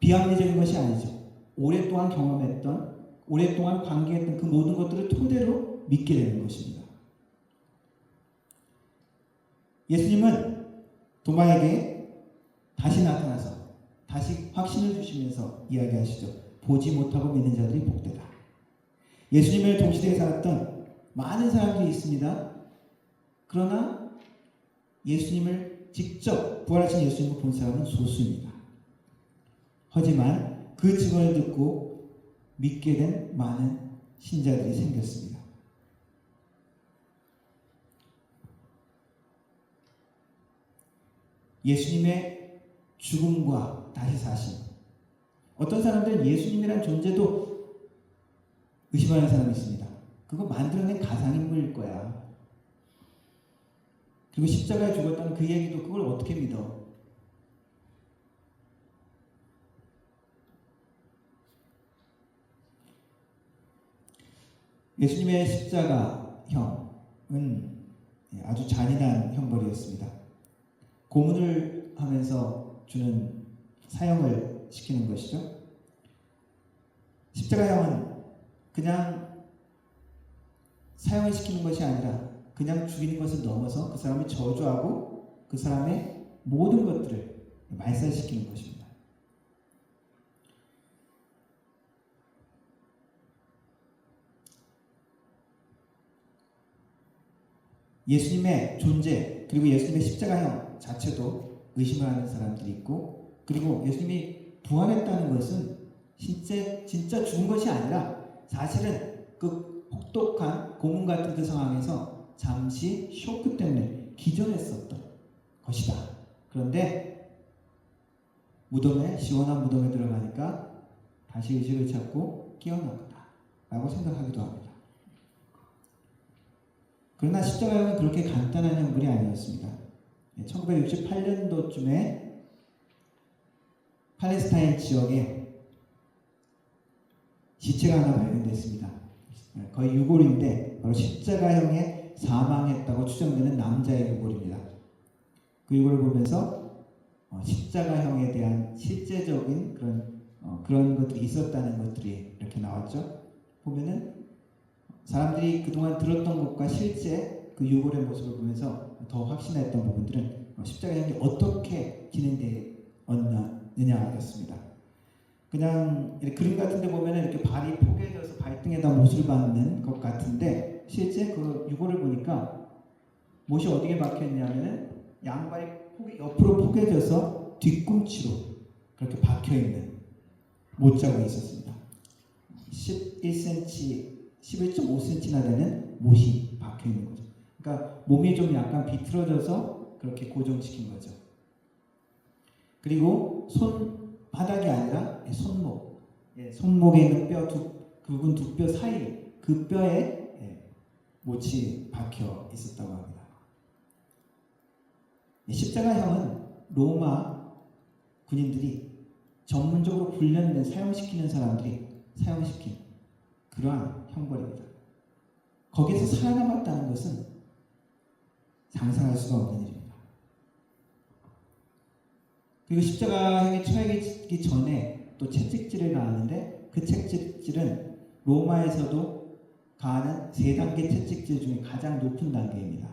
비합리적인 것이 아니죠. 오랫동안 경험했던, 오랫동안 관계했던 그 모든 것들을 토대로 믿게 되는 것입니다. 예수님은 도마에게 다시 나타나서 다시 확신을 주시면서 이야기하시죠. 보지 못하고 믿는 자들이 복되다. 예수님을 동시대에 살았던 많은 사람들이 있습니다. 그러나 예수님을 직접 부활하신 예수님을 본 사람은 소수입니다. 하지만 그 증언을 듣고 믿게 된 많은 신자들이 생겼습니다. 예수님의 죽음과 다시 사심. 어떤 사람들은 예수님이란 존재도 의심하는 사람이 있습니다. 그거 만들어낸 가상인물일 거야. 그리고 십자가에 죽었다는 그 얘기도 그걸 어떻게 믿어? 예수님의 십자가형은 아주 잔인한 형벌이었습니다. 고문을 하면서 주는 사형을 시키는 것이죠. 십자가형은 그냥 사형을 시키는 것이 아니라 그냥 죽이는 것을 넘어서 그 사람을 저주하고 그 사람의 모든 것들을 말살시키는 것입니다. 예수님의 존재 그리고 예수님의 십자가형 자체도 의심을 하는 사람들이 있고, 그리고 예수님이 부활했다는 것은 진짜 죽은 것이 아니라 사실은 그 혹독한 고문 같은 그 상황에서 잠시 쇼크 때문에 기절했었던 것이다. 그런데 시원한 무덤에 들어가니까 다시 의식을 찾고 깨어났다 라고 생각하기도 합니다. 그러나 십자가형은 그렇게 간단한 형벌이 아니었습니다. 1968년도쯤에 팔레스타인 지역에 시체가 하나 발견됐습니다. 거의 유골인데 바로 십자가형에 사망했다고 추정되는 남자의 유골입니다. 그 유골을 보면서 십자가형에 대한 실제적인 그런 것들이 있었다는 것들이 이렇게 나왔죠. 보면은 사람들이 그동안 들었던 것과 실제 그 유골의 모습을 보면서 더 확신했던 부분들은 십자가형이 어떻게 진행되었느냐였습니다. 그냥 이렇게 그림 같은 데 보면 이렇게 발이 포개져서 발등에다 못을 박는 것 같은데 실제 그 유골을 보니까 못이 어디에 박혀있냐면 양발이 옆으로 포개져서 뒤꿈치로 그렇게 박혀있는 못자국이 있었습니다. 11.5cm나 되는 못이 박혀있는 거죠. 그러니까 몸이 좀 약간 비틀어져서 그렇게 고정시킨 거죠. 그리고 손바닥이 아니라 손목, 손목에 있는 굵은 두 뼈 사이 그 뼈에 못이 박혀 있었다고 합니다. 십자가형은 로마 군인들이 전문적으로 훈련된 사용시키는 사람들이 사용시킨 그러한 형벌입니다. 거기에서 살아남았다는 것은 상상할 수가 없는 일입니다. 그리고 십자가형에 처해지기 전에 또 채찍질을 가하는데 그 채찍질은 로마에서도 가하는 3단계 채찍질 중에 가장 높은 단계입니다.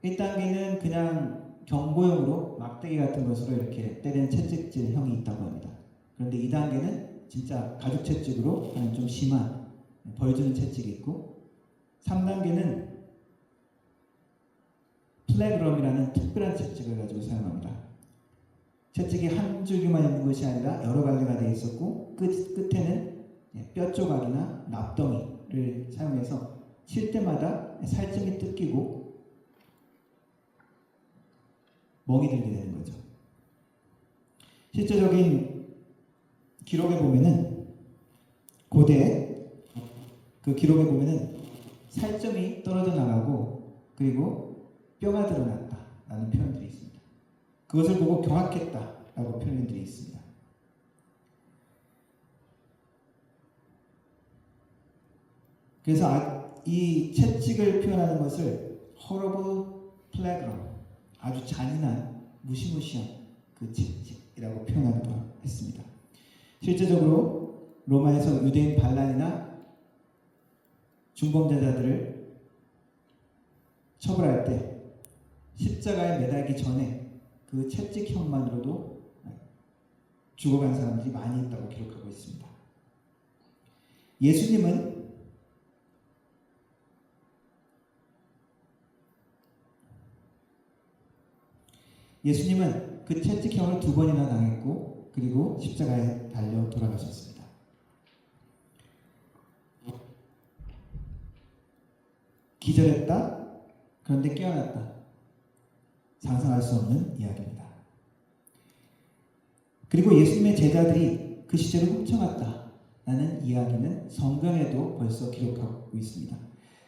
1단계는 그냥 경고용으로 막대기 같은 것으로 이렇게 때리는 채찍질형이 있다고 합니다. 그런데 2단계는 진짜 가죽 채찍으로 하는 좀 심한 벌 주는 채찍이 있고 3단계는 플래그럼이라는 특별한 채찍을 가지고 사용합니다. 채찍이 한 줄기만 있는 것이 아니라 여러 갈래가 되어 있었고 끝에는 뼈 조각이나 납덩이를 사용해서 칠 때마다 살점이 뜯기고 멍이 들게 되는 거죠. 실제적인 기록에 보면은 고대 그 기록에 보면은 살점이 떨어져 나가고 그리고 뼈가 드러났다라는 표현들이 있습니다. 그것을 보고 경악했다라고 표현들이 있습니다. 그래서 이 채찍을 표현하는 것을 horrible plague, 아주 잔인한 무시무시한 그 채찍이라고 표현하기도 했습니다. 실제적으로 로마에서 유대인 반란이나 중범죄자들을 처벌할 때 십자가에 매달기 전에 그 채찍형만으로도 죽어간 사람들이 많이 있다고 기록하고 있습니다. 예수님은 그 채찍형을 2번이나 당했고 그리고 십자가에 달려 돌아가셨습니다. 기절했다. 그런데 깨어났다. 상상할 수 없는 이야기입니다. 그리고 예수님의 제자들이 그 시절을 훔쳐갔다라는 이야기는 성경에도 벌써 기록하고 있습니다.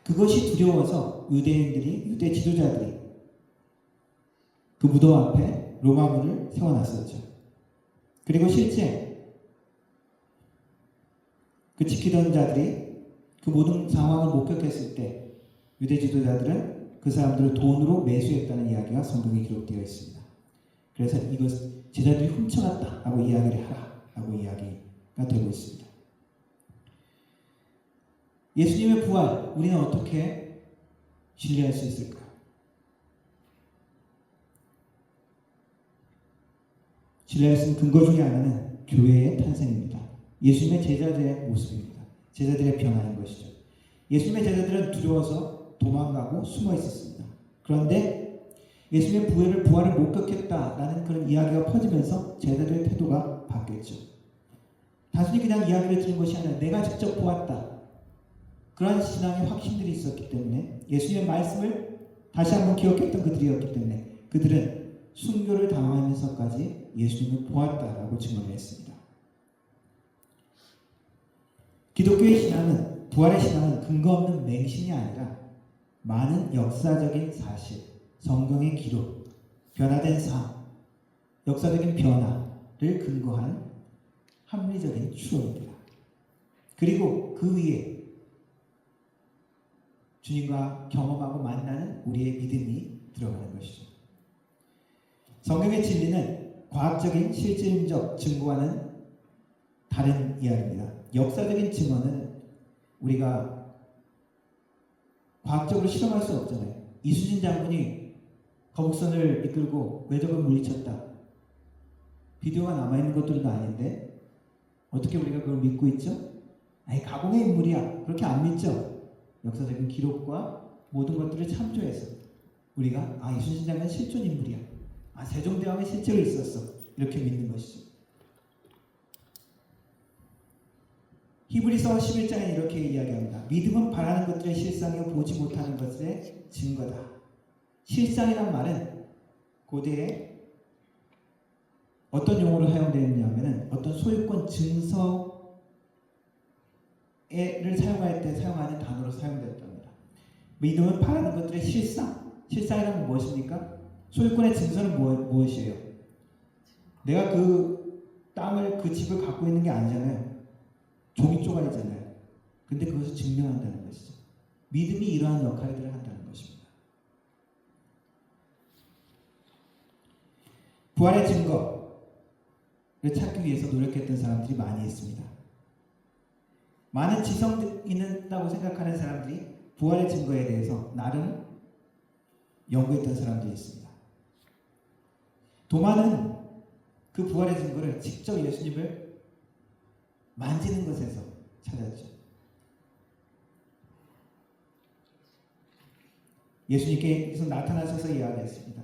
그것이 두려워서 유대 지도자들이 그 무덤 앞에 로마군을 세워놨었죠. 그리고 실제 그 지키던 자들이 그 모든 상황을 목격했을 때 유대 지도자들은 그 사람들을 돈으로 매수했다는 이야기가 성경에 기록되어 있습니다. 그래서 이것 제자들이 훔쳐갔다라고 이야기를 하라라고 이야기가 되고 있습니다. 예수님의 부활, 우리는 어떻게 신뢰할 수 있을까요? 신뢰할 수 있는 근거 중에 하나는 교회의 탄생입니다. 예수님의 제자들의 모습입니다. 제자들의 변화인 것이죠. 예수님의 제자들은 두려워서 도망가고 숨어 있었습니다. 그런데 예수님의 부활을 목격했다라는 그런 이야기가 퍼지면서 제자들의 태도가 바뀌었죠. 단순히 그냥 이야기를 들은 것이 아니라 내가 직접 보았다. 그러한 신앙의 확신들이 있었기 때문에 예수님의 말씀을 다시 한번 기억했던 그들이었기 때문에 그들은 순교를 당하면서까지 예수님을 보았다라고 증언을 했습니다. 기독교의 신앙은, 부활의 신앙은 근거 없는 맹신이 아니라 많은 역사적인 사실, 성경의 기록, 변화된 삶, 역사적인 변화를 근거한 합리적인 추론입니다. 그리고 그 위에 주님과 경험하고 만나는 우리의 믿음이 들어가는 것이죠. 성경의 진리는 과학적인 실질적 증거와는 다른 이야기입니다. 역사적인 증언은 우리가 과학적으로 실험할 수 없잖아요. 이순신 장군이 거북선을 이끌고 외적을 물리쳤다. 비디오가 남아있는 것들도 아닌데 어떻게 우리가 그걸 믿고 있죠? 아니, 가공의 인물이야. 그렇게 안 믿죠? 역사적인 기록과 모든 것들을 참조해서 우리가 이순신 장군은 실존 인물이야. 세종대왕이 실제로 있었어. 이렇게 믿는 것이죠. 히브리서 11장에 이렇게 이야기합니다. 믿음은 바라는 것들의 실상이요 보지 못하는 것의 증거다. 실상이란 말은 고대의 어떤 용어로 사용되느냐면은 어떤 소유권 증서를 사용할 때 사용하는 단어로 사용되었답니다. 믿음은 바라는 것들의 실상이란 무엇입니까? 소유권의 증서는 무엇이에요? 내가 그 땅을, 그 집을 갖고 있는 게 아니잖아요. 종이 쪼가리잖아요. 근데 그것을 증명한다는 것이죠. 믿음이 이러한 역할들을 한다는 것입니다. 부활의 증거를 찾기 위해서 노력했던 사람들이 많이 있습니다. 많은 지성이 있다고 생각하는 사람들이 부활의 증거에 대해서 나름 연구했던 사람들이 있습니다. 도마는 그 부활의 증거를 직접 예수님을 만지는 것에서 찾았죠. 예수님께서 나타나셔서 이야기했습니다.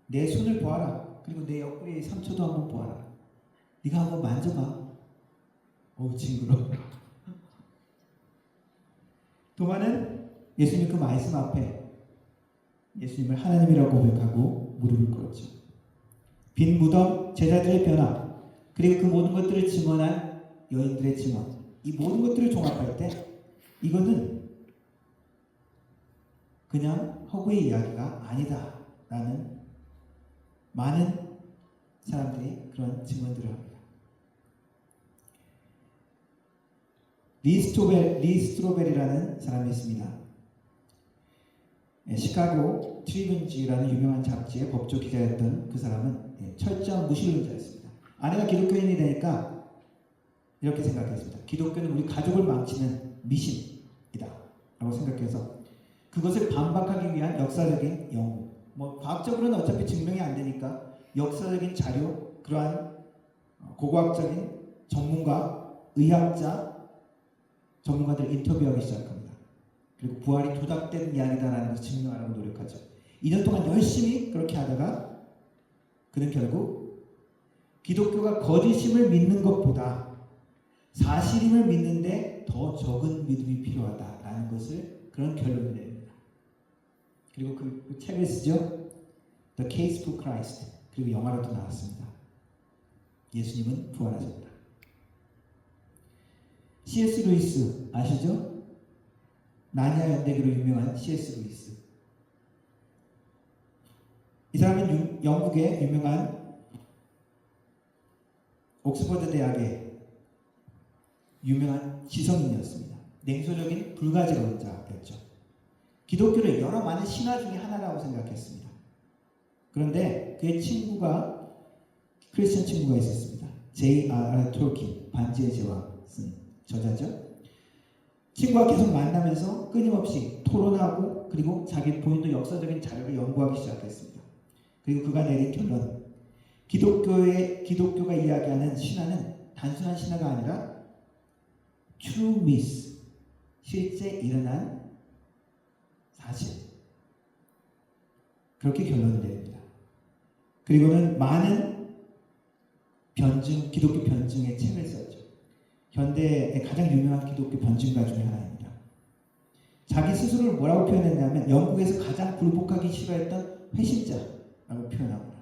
내 손을 보아라. 그리고 내 옆구리의 상처도 한번 보아라. 네가 한번 만져봐. 어우 징그러워. 도마는 예수님 그 말씀 앞에 예수님을 하나님이라고 고백하고 무릎을 꿇었죠. 빈 무덤, 제자들의 변화, 그리고 그 모든 것들을 증언한 여인들의 증언, 이 모든 것들을 종합할 때 이거는 그냥 허구의 이야기가 아니다라는 많은 사람들이 그런 증언들을 합니다. 리 스트로벨이라는 사람이 있습니다. 시카고 트리뷴지라는 유명한 잡지의 법조 기자였던 그 사람은 철저한 무신론자였습니다. 아내가 기독교인이 되니까 이렇게 생각했습니다. 기독교는 우리 가족을 망치는 미신이다 라고 생각해서 그것을 반박하기 위한 역사적인 연구, 과학적으로는 어차피 증명이 안 되니까 역사적인 자료, 그러한 고고학적인 전문가, 의학자, 전문가들 인터뷰하기 시작합니다. 그리고 부활이 도닥된 이야기다라는 것을 증명하려고 노력하죠. 2년 동안 열심히 그렇게 하다가 그는 결국 기독교가 거짓임을 믿는 것보다 사실임을 믿는데 더 적은 믿음이 필요하다라는 것을 그런 결론을 내립니다. 그리고 그 책을 쓰죠. The Case for Christ. 그리고 영화로도 나왔습니다. 예수님은 부활하셨다. C.S. 루이스 아시죠? 나니아 연대기로 유명한 C.S. 루이스. 이 사람은 영국의 유명한 옥스퍼드 대학의 유명한 지성인이었습니다. 냉소적인 불가지론자였죠. 기독교를 여러 많은 신화 중에 하나라고 생각했습니다. 그런데 그의 친구가 크리스천 친구가 있었습니다. J.R.R. 톨킨, 반지의 제왕 쓴 저자죠. 친구와 계속 만나면서 끊임없이 토론하고 그리고 자기 본인도 역사적인 자료를 연구하기 시작했습니다. 그리고 그가 내린 결론, 기독교가 이야기하는 신화는 단순한 신화가 아니라 true myth, 실제 일어난 사실, 그렇게 결론을 내립니다. 그리고는 많은 기독교 변증의 책을 썼죠. 현대의 가장 유명한 기독교 변증가 중에 하나입니다. 자기 스스로를 뭐라고 표현했냐면 영국에서 가장 굴복하기 싫어했던 회심자라고 표현합니다.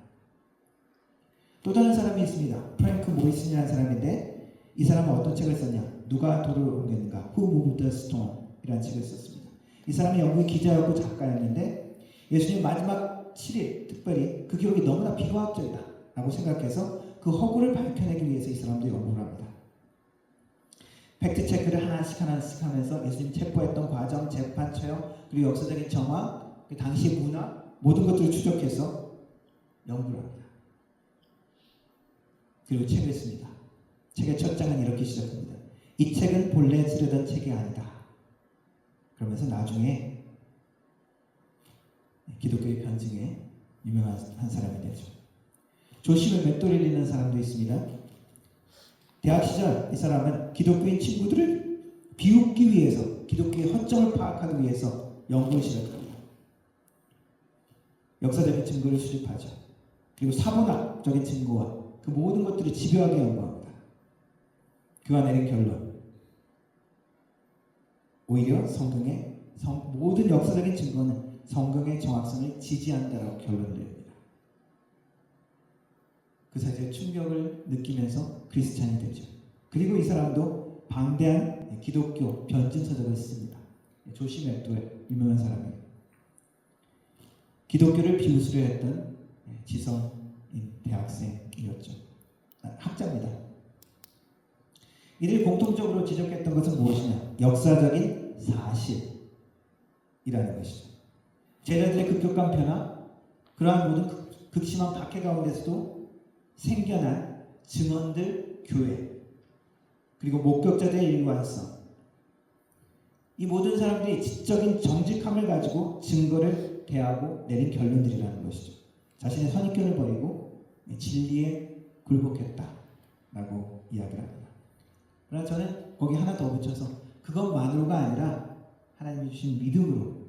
또 다른 사람이 있습니다. 프랭크 모리슨이라는 사람인데 이 사람은 어떤 책을 썼냐? 누가 돌을 옮겼는가? Who Moved the Stone? 이라는 책을 썼습니다. 이 사람이 영국의 기자였고 작가였는데 예수님 마지막 7일 특별히 그 기록이 너무나 비과학적이다 라고 생각해서 그 허구를 밝혀내기 위해서 이 사람들이 연구를 합니다. 팩트체크를 하나씩 하면서 예수님 체포했던 과정, 재판, 처형, 그리고 역사적인 정황, 그 당시의 문화, 모든 것들을 추적해서 연구를 합니다. 그리고 책을 씁니다. 책의 첫 장은 이렇게 시작합니다. 이 책은 본래 쓰려던 책이 아니다. 그러면서 나중에 기독교의 변증에 유명한 한 사람이 되죠. 조심을 맷돌리는 사람도 있습니다. 대학 시절 이 사람은 기독교인 친구들을 비웃기 위해서 기독교의 허점을 파악하기 위해서 연구를 시작합니다. 역사적인 증거를 수집하죠. 그리고 사본학적인 증거와 그 모든 것들을 집요하게 연구합니다. 그가 내린 결론, 오히려 성경의 모든 역사적인 증거는 성경의 정확성을 지지한다라고 결론을 내립니다. 그 사실에 충격을 느끼면서 크리스찬이 되죠. 그리고 이 사람도 방대한 기독교 변증 서적을 씁니다. 조시 맥도웰, 유명한 사람이에요. 기독교를 비웃으려 했던 지성인 대학생이었죠. 학자입니다. 이들이 공통적으로 지적했던 것은 무엇이냐? 역사적인 사실이라는 것이죠. 제자들의 급격한 변화, 그러한 모든 극심한 박해 가운데서도 생겨난 증언들, 교회, 그리고 목격자들의 일관성, 이 모든 사람들이 지적인 정직함을 가지고 증거를 대하고 내린 결론들이라는 것이죠. 자신의 선입견을 버리고 진리에 굴복했다라고 이야기를 합니다. 그러나 저는 거기 하나 더 붙여서 그것만으로가 아니라 하나님이 주신 믿음으로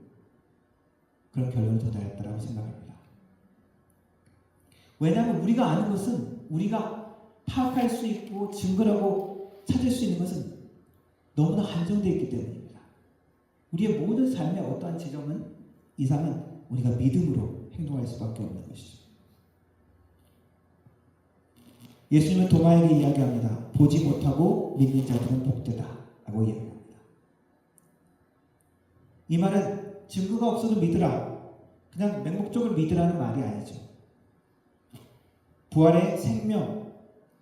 그런 결론을 도달했다라고 생각합니다. 왜냐하면 우리가 아는 것은, 우리가 파악할 수 있고 증거라고 찾을 수 있는 것은 너무나 한정되어 있기 때문입니다. 우리의 모든 삶의 어떠한 지점은, 이상은 우리가 믿음으로 행동할 수밖에 없는 것이죠. 예수님은 도마에게 이야기합니다. 보지 못하고 믿는 자들은 복되다 라고 이야기합니다. 이 말은 증거가 없어도 믿으라, 그냥 맹목적으로 믿으라는 말이 아니죠. 부활의 생명,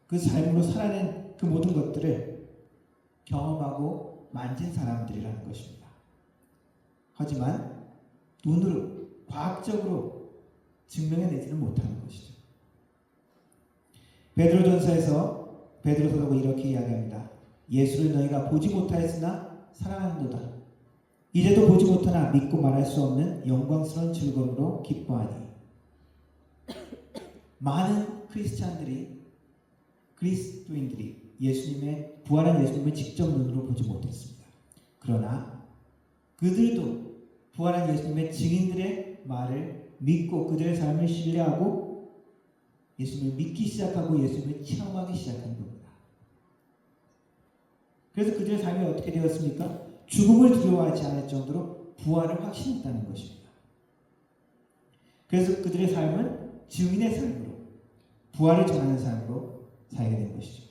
그 삶으로 살아낸 그 모든 것들을 경험하고 만진 사람들이라는 것입니다. 하지만 눈으로, 과학적으로 증명해내지는 못하는 것이죠. 베드로전서에서 베드로 사도가 이렇게 이야기합니다. 예수를 너희가 보지 못하였으나 사랑하는도다. 이제도 보지 못하나 믿고 말할 수 없는 영광스러운 즐거움으로 기뻐하니. 많은 크리스찬들이, 그리스도인들이 예수님의, 부활한 예수님을 직접 눈으로 보지 못했습니다. 그러나 그들도 부활한 예수님의 증인들의 말을 믿고 그들의 삶을 신뢰하고 예수님을 믿기 시작하고 예수님을 체험하기 시작한 겁니다. 그래서 그들의 삶이 어떻게 되었습니까? 죽음을 두려워하지 않을 정도로 부활을 확신했다는 것입니다. 그래서 그들의 삶은 증인의 삶으로, 부활을 전하는 삶으로 살게 된 것이죠.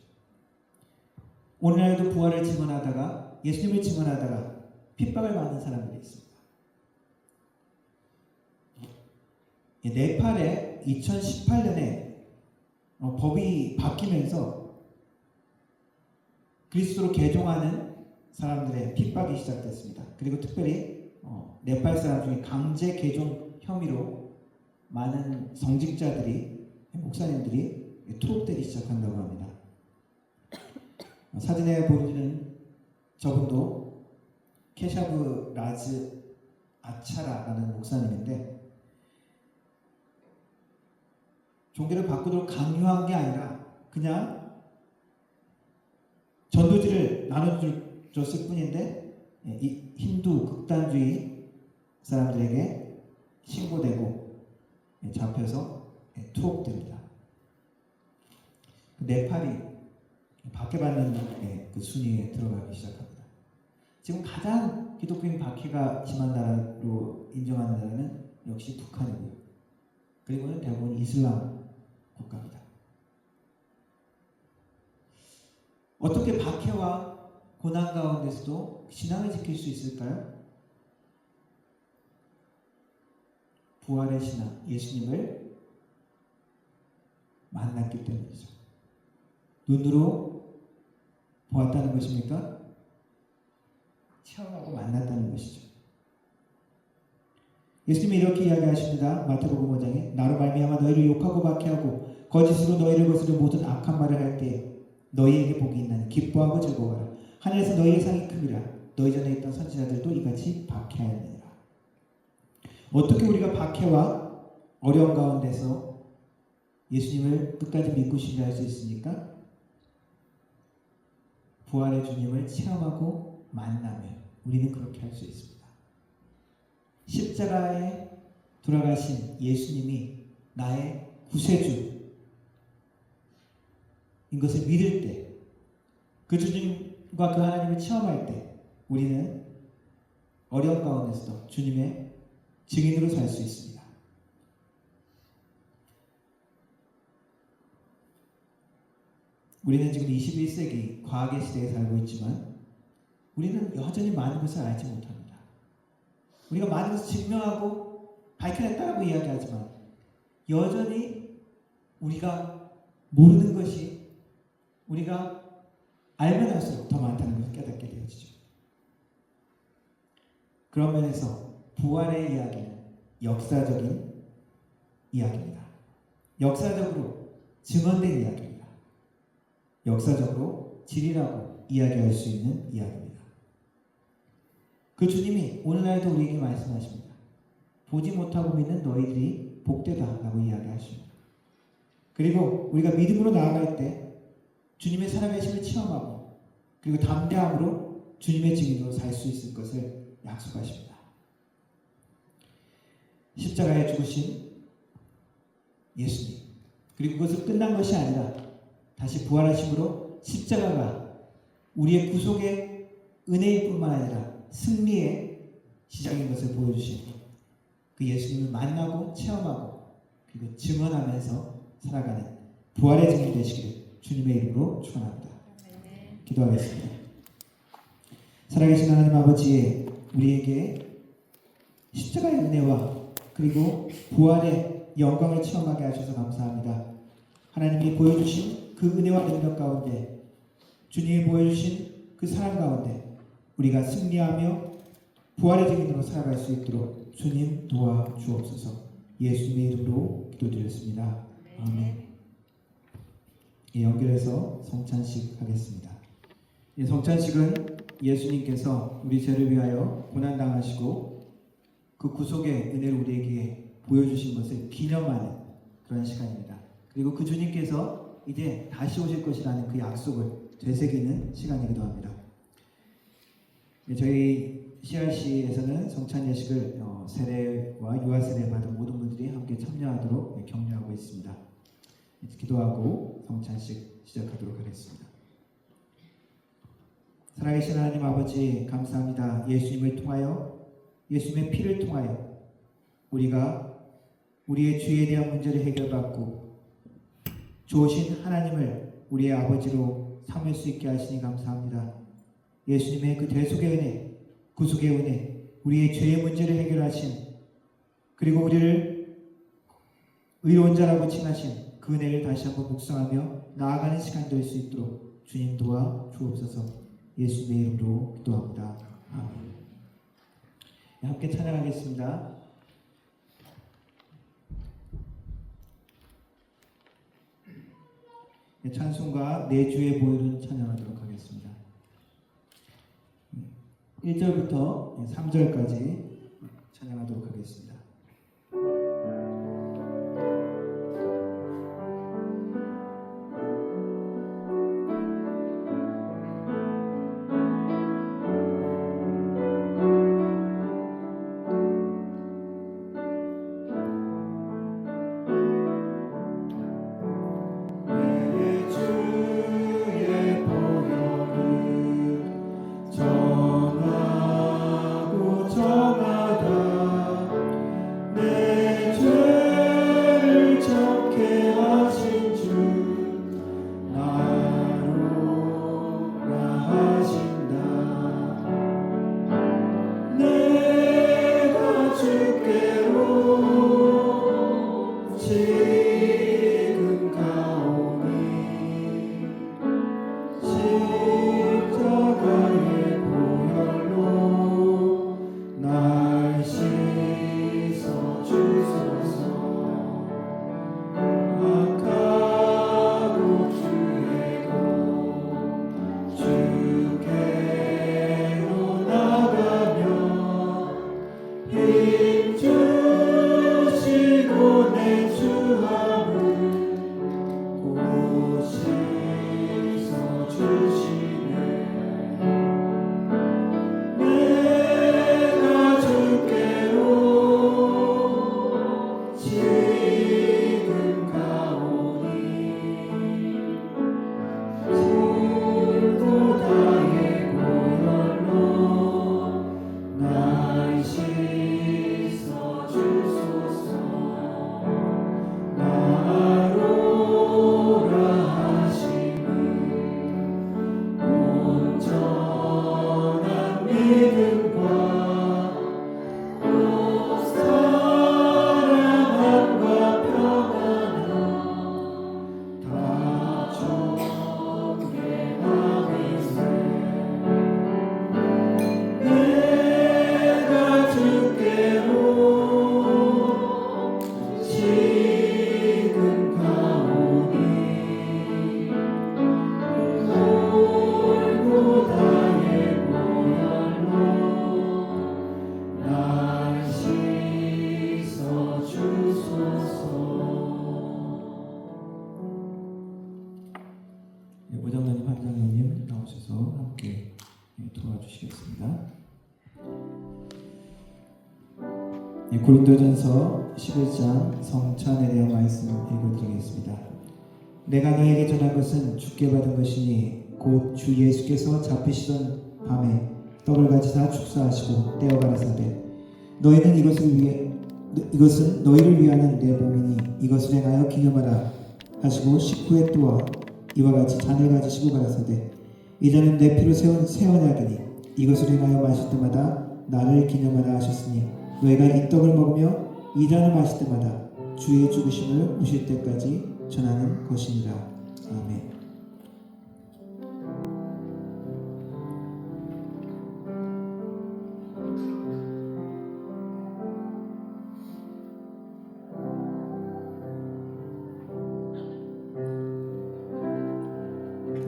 오늘날에도 부활을 증언하다가, 예수님을 증언하다가 핍박을 받는 사람들이 있습니다. 네팔에 2018년에 법이 바뀌면서 그리스도로 개종하는 사람들의 핍박이 시작됐습니다. 그리고 특별히 네팔 사람 중에 강제 개종 혐의로 많은 성직자들이, 목사님들이 투옥되기 시작한다고 합니다. 사진에 보이는 저분도 케샤브 라즈 아차라라는 목사님인데, 종교를 바꾸도록 강요한 게 아니라 그냥 전도지를 나눠줬을 뿐인데, 이 힌두 극단주의 사람들에게 신고되고 잡혀서 투옥됩니다. 네팔이 박해받는 그 순위에 들어가기 시작합니다. 지금 가장 기독교인 박해가 심한 나라로 인정하는 나라는 역시 북한이고요. 그리고는 대부분 이슬람 국가입니다. 어떻게 박해와 고난 가운데서도 신앙을 지킬 수 있을까요? 부활의 신앙, 예수님을 만났기 때문이죠. 눈으로 보았다는 것입니까? 체험하고 만났다는 것이죠. 예수님이 이렇게 이야기하십니다. 마태복음 5장에 나로 말미암아 너희를 욕하고 박해하고 거짓으로 너희를 거스려 모든 악한 말을 할 때에 너희에게 복이 있나니 기뻐하고 즐거워하라. 하늘에서 너희의 상이 큼이라. 너희 전에 있던 선지자들도 이같이 박해하였느니라. 어떻게 우리가 박해와 어려움 가운데서 예수님을 끝까지 믿고 신뢰할 수 있습니까? 부활의 주님을 체험하고 만나면 우리는 그렇게 할 수 있습니다. 십자가에 돌아가신 예수님이 나의 구세주인 것을 믿을 때, 그 주님과 그 하나님을 체험할 때 우리는 어려움 가운데서도 주님의 증인으로 살 수 있습니다. 우리는 지금 21세기 과학의 시대에 살고 있지만 우리는 여전히 많은 것을 알지 못합니다. 우리가 많은 것을 증명하고 밝혀냈다고 이야기하지만 여전히 우리가 모르는 것이 우리가 알면 할수록 더 많다는 것을 깨닫게 되어지죠. 그런 면에서 부활의 이야기는 역사적인 이야기입니다. 역사적으로 증언된 이야기입니다. 역사적으로 진리라고 이야기할 수 있는 이야기입니다. 그 주님이 오늘날도 우리에게 말씀하십니다. 보지 못하고 믿는 너희들이 복되다라고 이야기하십니다. 그리고 우리가 믿음으로 나아갈 때 주님의 살아계심을 체험하고 그리고 담대함으로 주님의 증인으로 살 수 있을 것을 약속하십니다. 십자가에 죽으신 예수님, 그리고 그것은 끝난 것이 아니라 다시 부활하심으로 십자가가 우리의 구속의 은혜일 뿐만 아니라 승리의 시작인 것을 보여주신 그 예수님을 만나고 체험하고 그리고 증언하면서 살아가는 부활의 증인 되시기를 주님의 이름으로 축원합니다. 기도하겠습니다. 살아계신 하나님 아버지, 우리에게 십자가의 은혜와 그리고 부활의 영광을 체험하게 하셔서 감사합니다. 하나님이 보여주신 그 은혜와 능력 가운데, 주님이 보여주신 그 사랑 가운데 우리가 승리하며 부활의 증인으로 살아갈 수 있도록 주님 도와주옵소서. 예수님의 이름으로 기도드렸습니다. 아멘. 연결해서 성찬식 하겠습니다. 성찬식은 예수님께서 우리 죄를 위하여 고난당하시고 그 구속의 은혜를 우리에게 보여주신 것을 기념하는 그런 시간입니다. 그리고 그 주님께서 이제 다시 오실 것이라는 그 약속을 되새기는 시간이기도 합니다. 저희 CRC에서는 성찬 예식을 세례와 유아 세례 받은 모든 분들이 함께 참여하도록 격려하고 있습니다. 기도하고 성찬식 시작하도록 하겠습니다. 살아계신 하나님 아버지, 감사합니다. 예수님을 통하여, 예수님의 피를 통하여 우리가 우리의 죄에 대한 문제를 해결받고 좋으신 하나님을 우리의 아버지로 삼을 수 있게 하시니 감사합니다. 예수님의 그 대속의 은혜, 구속의 은혜, 우리의 죄의 문제를 해결하신, 그리고 우리를 의로운 자라고 칭하신 그 은혜를 다시 한번 묵상하며 나아가는 시간 될 수 있도록 주님 도와 주옵소서. 예수님의 이름으로 기도합니다. 아멘. 함께 찬양하겠습니다. 찬송가 내 주의 보혈은 찬양하도록 하겠습니다. 1절부터 3절까지 찬양하도록 하겠습니다. 나로라 하시니 나오셔서 함께 도와주시겠습니다. 고린도전서 11장 성찬에 대한 말씀 읽어드리겠습니다. 내가 너에게 전한 것은 주께 받은 것이니 곧 주 예수께서 잡히시던 밤에 떡을 가지사 축사하시고 떼어 가라사대 너희는 이것은 너희를 위하는 내 몸이니 이것을 행하여 기념하라 하시고 식후에 또한 이와 같이 잔을 가지시고 가라사대 이 잔은 내 피로 세운 새 언약이니 이것을 행하여 마실 때마다 나를 기념하라 하셨으니 너희가 이 떡을 먹으며 이 잔을 마실 때마다 주의 죽으심을 오실 때까지 전하는 것이니라. 아멘.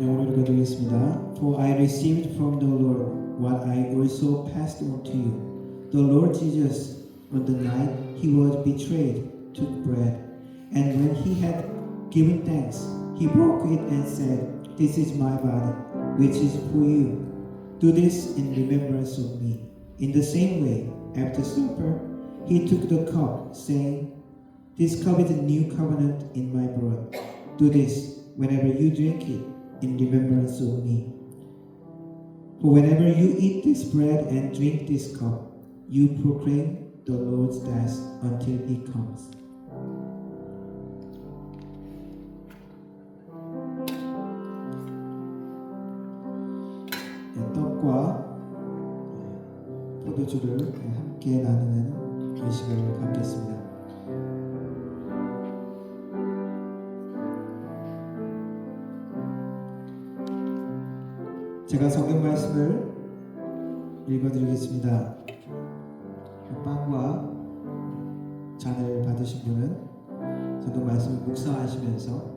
영어로 읽어드리겠습니다. For I received from the Lord what I also passed on to you. The Lord Jesus, on the night he was betrayed, took bread, and when he had given thanks, he broke it and said, "This is my body, which is for you. Do this in remembrance of me." In the same way, after supper, he took the cup, saying, "This cup is the new covenant in my blood. Do this whenever you drink it in remembrance of me. For whenever you eat this bread and drink this cup, you proclaim the Lord's death until he comes." 떡과 포도주를 함께 나누는 의식을 갖겠습니다. 제가 성경 말씀을 읽어드리겠습니다. 빵과 잔을 받으신 분은 성경 말씀을 묵상하시면서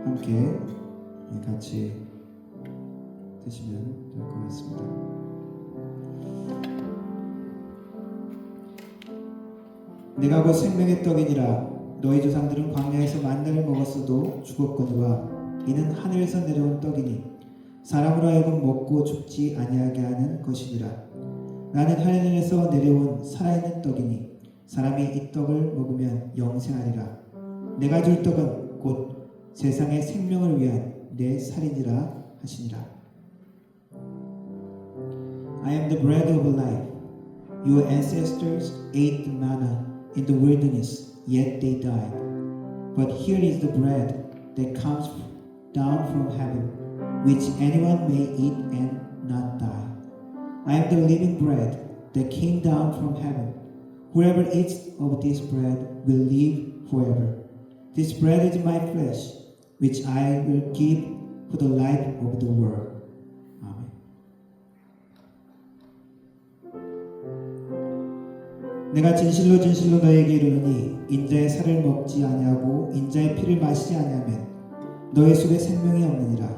함께 같이 드시면 될 것 같습니다. 내가 곧 생명의 떡이니라. 너희 조상들은 광야에서 만나를 먹었어도 죽었거니와 이는 하늘에서 내려온 떡이니 사람으로 하여금 먹고 죽지 아니하게 하는 것이니라. 나는 하늘에서 내려온 살아있는 떡이니 사람이 이 떡을 먹으면 영생하리라. 내가 줄 떡은 곧 세상의 생명을 위한 내 살이니라 하시니라. I am the bread of life. Your ancestors ate the manna in the wilderness, yet they died. But here is the bread that comes down from heaven, which anyone may eat and not die. I am the living bread that came down from heaven. Whoever eats of this bread will live forever. This bread is my flesh, which I will give for the life of the world. 아멘. 내가 진실로 진실로 너에게 이르노니 인자의 살을 먹지 아니하고 인자의 피를 마시지 아니하면 너의 속에 생명이 없느니라.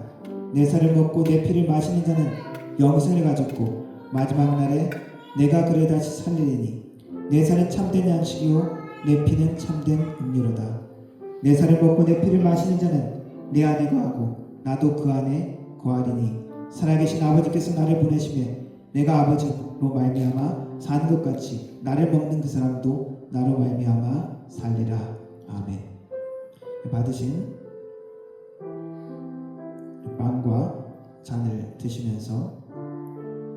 내 살을 먹고 내 피를 마시는 자는 영생을 가졌고 마지막 날에 내가 그를 다시 살리리니 내 살은 참된 양식이요 내 피는 참된 음료로다. 내 살을 먹고 내 피를 마시는 자는 내 안에 거하고 나도 그 안에 거하리니 살아계신 아버지께서 나를 보내시며 내가 아버지로 말미암아 사는 것 같이 나를 먹는 그 사람도 나로 말미암아 살리라. 아멘. 받으신 빵과 잔을 드시면서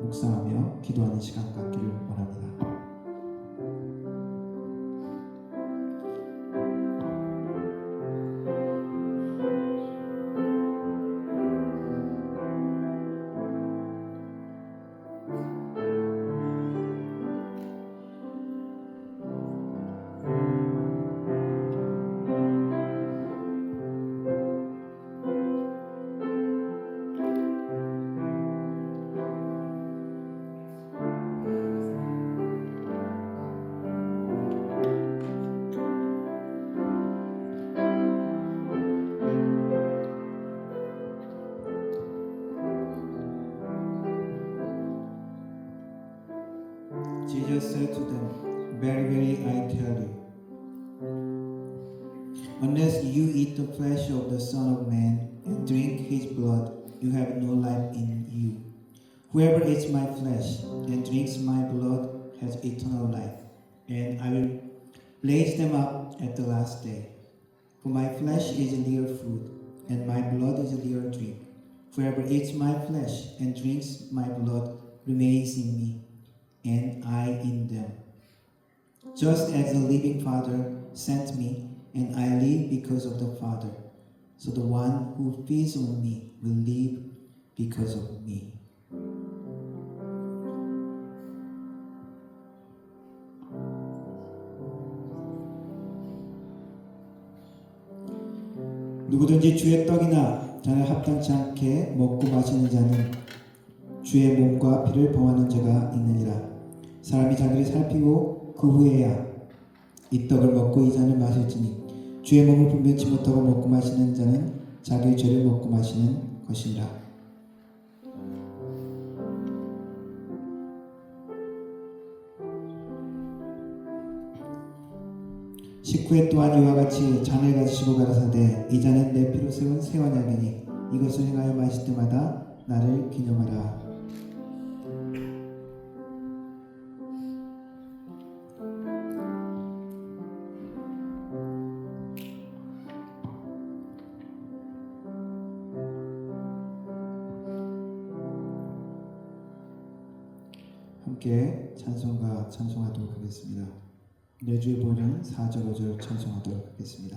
묵상하며 기도하는 시간 갖기를 원합니다. Jesus said to them, "Very, very, I tell you, Unless you eat the flesh of the Son of Man and drink his blood, you have no life in you. Whoever eats my flesh and drinks my blood has eternal life, and I will raise them up at the last day. For my flesh is real food, and my blood is real drink. Whoever eats my flesh and drinks my blood remains in me, and I in them. Just as the living Father sent me, and I live because of the Father, so the one who feeds on me will live because of me. 누구든지 주의 떡이나 잔에 합당치 않게 먹고 마시는 자는 주의 몸과 피를 범하는 자가 있느니라. 사람이 자기를 살피고 그 후에야 이 떡을 먹고 이 잔을 마실지니 주의 몸을 분별치 못하고 먹고 마시는 자는 자기의 죄를 먹고 마시는 것이니라. 식후에 또한 이와 같이 잔을 가지시고 가라사대 이 잔은 내 피로 세운 새 언약이니 이것을 행하여 마실 때마다 나를 기념하라. 함께 찬송가 찬송하도록 하겠습니다. 내주의 보는 4절 5절 찬송하도록 하겠습니다.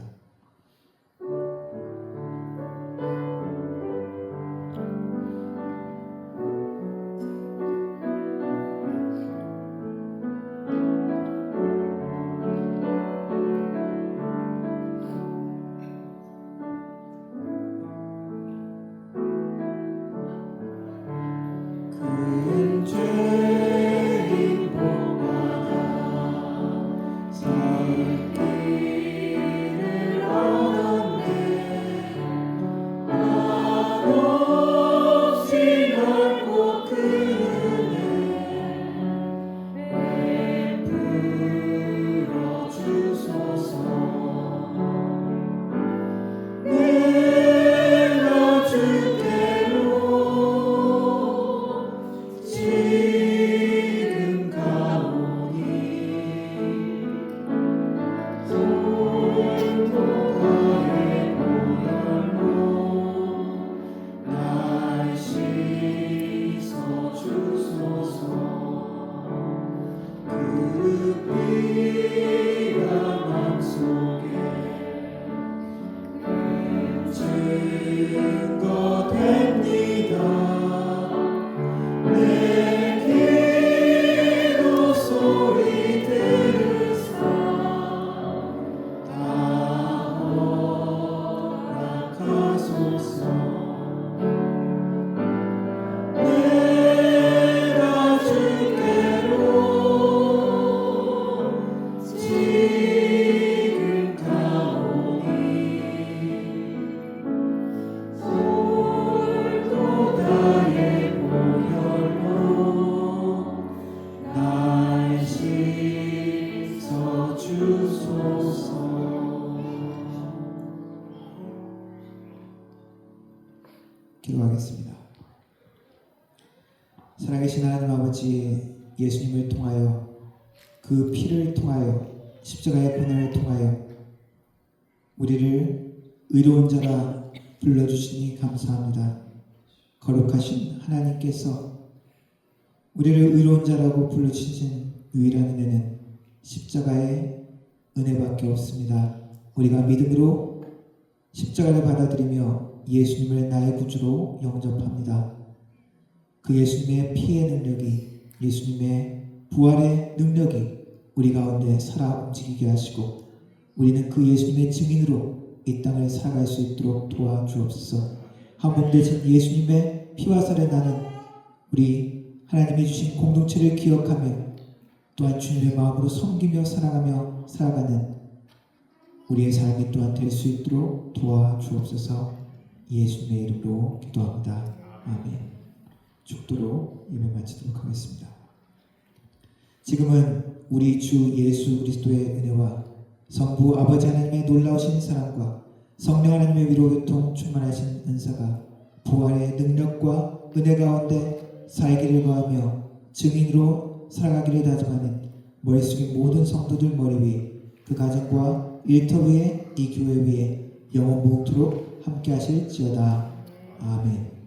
기도하겠습니다. 살아계신 하나님 아버지, 예수님을 통하여 그 피를 통하여 십자가의 고난을 통하여 우리를 의로운 자라 불러주시니 감사합니다. 거룩하신 하나님께서 우리를 의로운 자라고 불러주신 유일한 은혜는 십자가의 은혜밖에 없습니다. 우리가 믿음으로 십자가를 받아들이며 예수님을 나의 구주로 영접합니다. 그 예수님의 피의 능력이, 예수님의 부활의 능력이 우리 가운데 살아 움직이게 하시고 우리는 그 예수님의 증인으로 이 땅을 살아갈 수 있도록 도와주옵소서. 한 몸 되신 예수님의 피와 살에 나는 우리 하나님이 주신 공동체를 기억하며 또한 주님의 마음으로 섬기며 사랑하며 살아가는 우리의 삶이 또한 될 수 있도록 도와주옵소서. 예수님의 이름으로 기도합니다. 아멘. 축도로 예배 마치도록 하겠습니다. 지금은 우리 주 예수 그리스도의 은혜와 성부 아버지 하나님의 놀라우신 사랑과 성령 하나님의 위로 교통 충만하신 은사가 부활의 능력과 은혜 가운데 살기를 거하며 증인으로 살아가기를 다짐하는 머리 숙인 모든 성도들 머리 위 그 가정과 일터 위에 이 교회 위에 영원 무궁토록 함께 하실지어다. 아멘.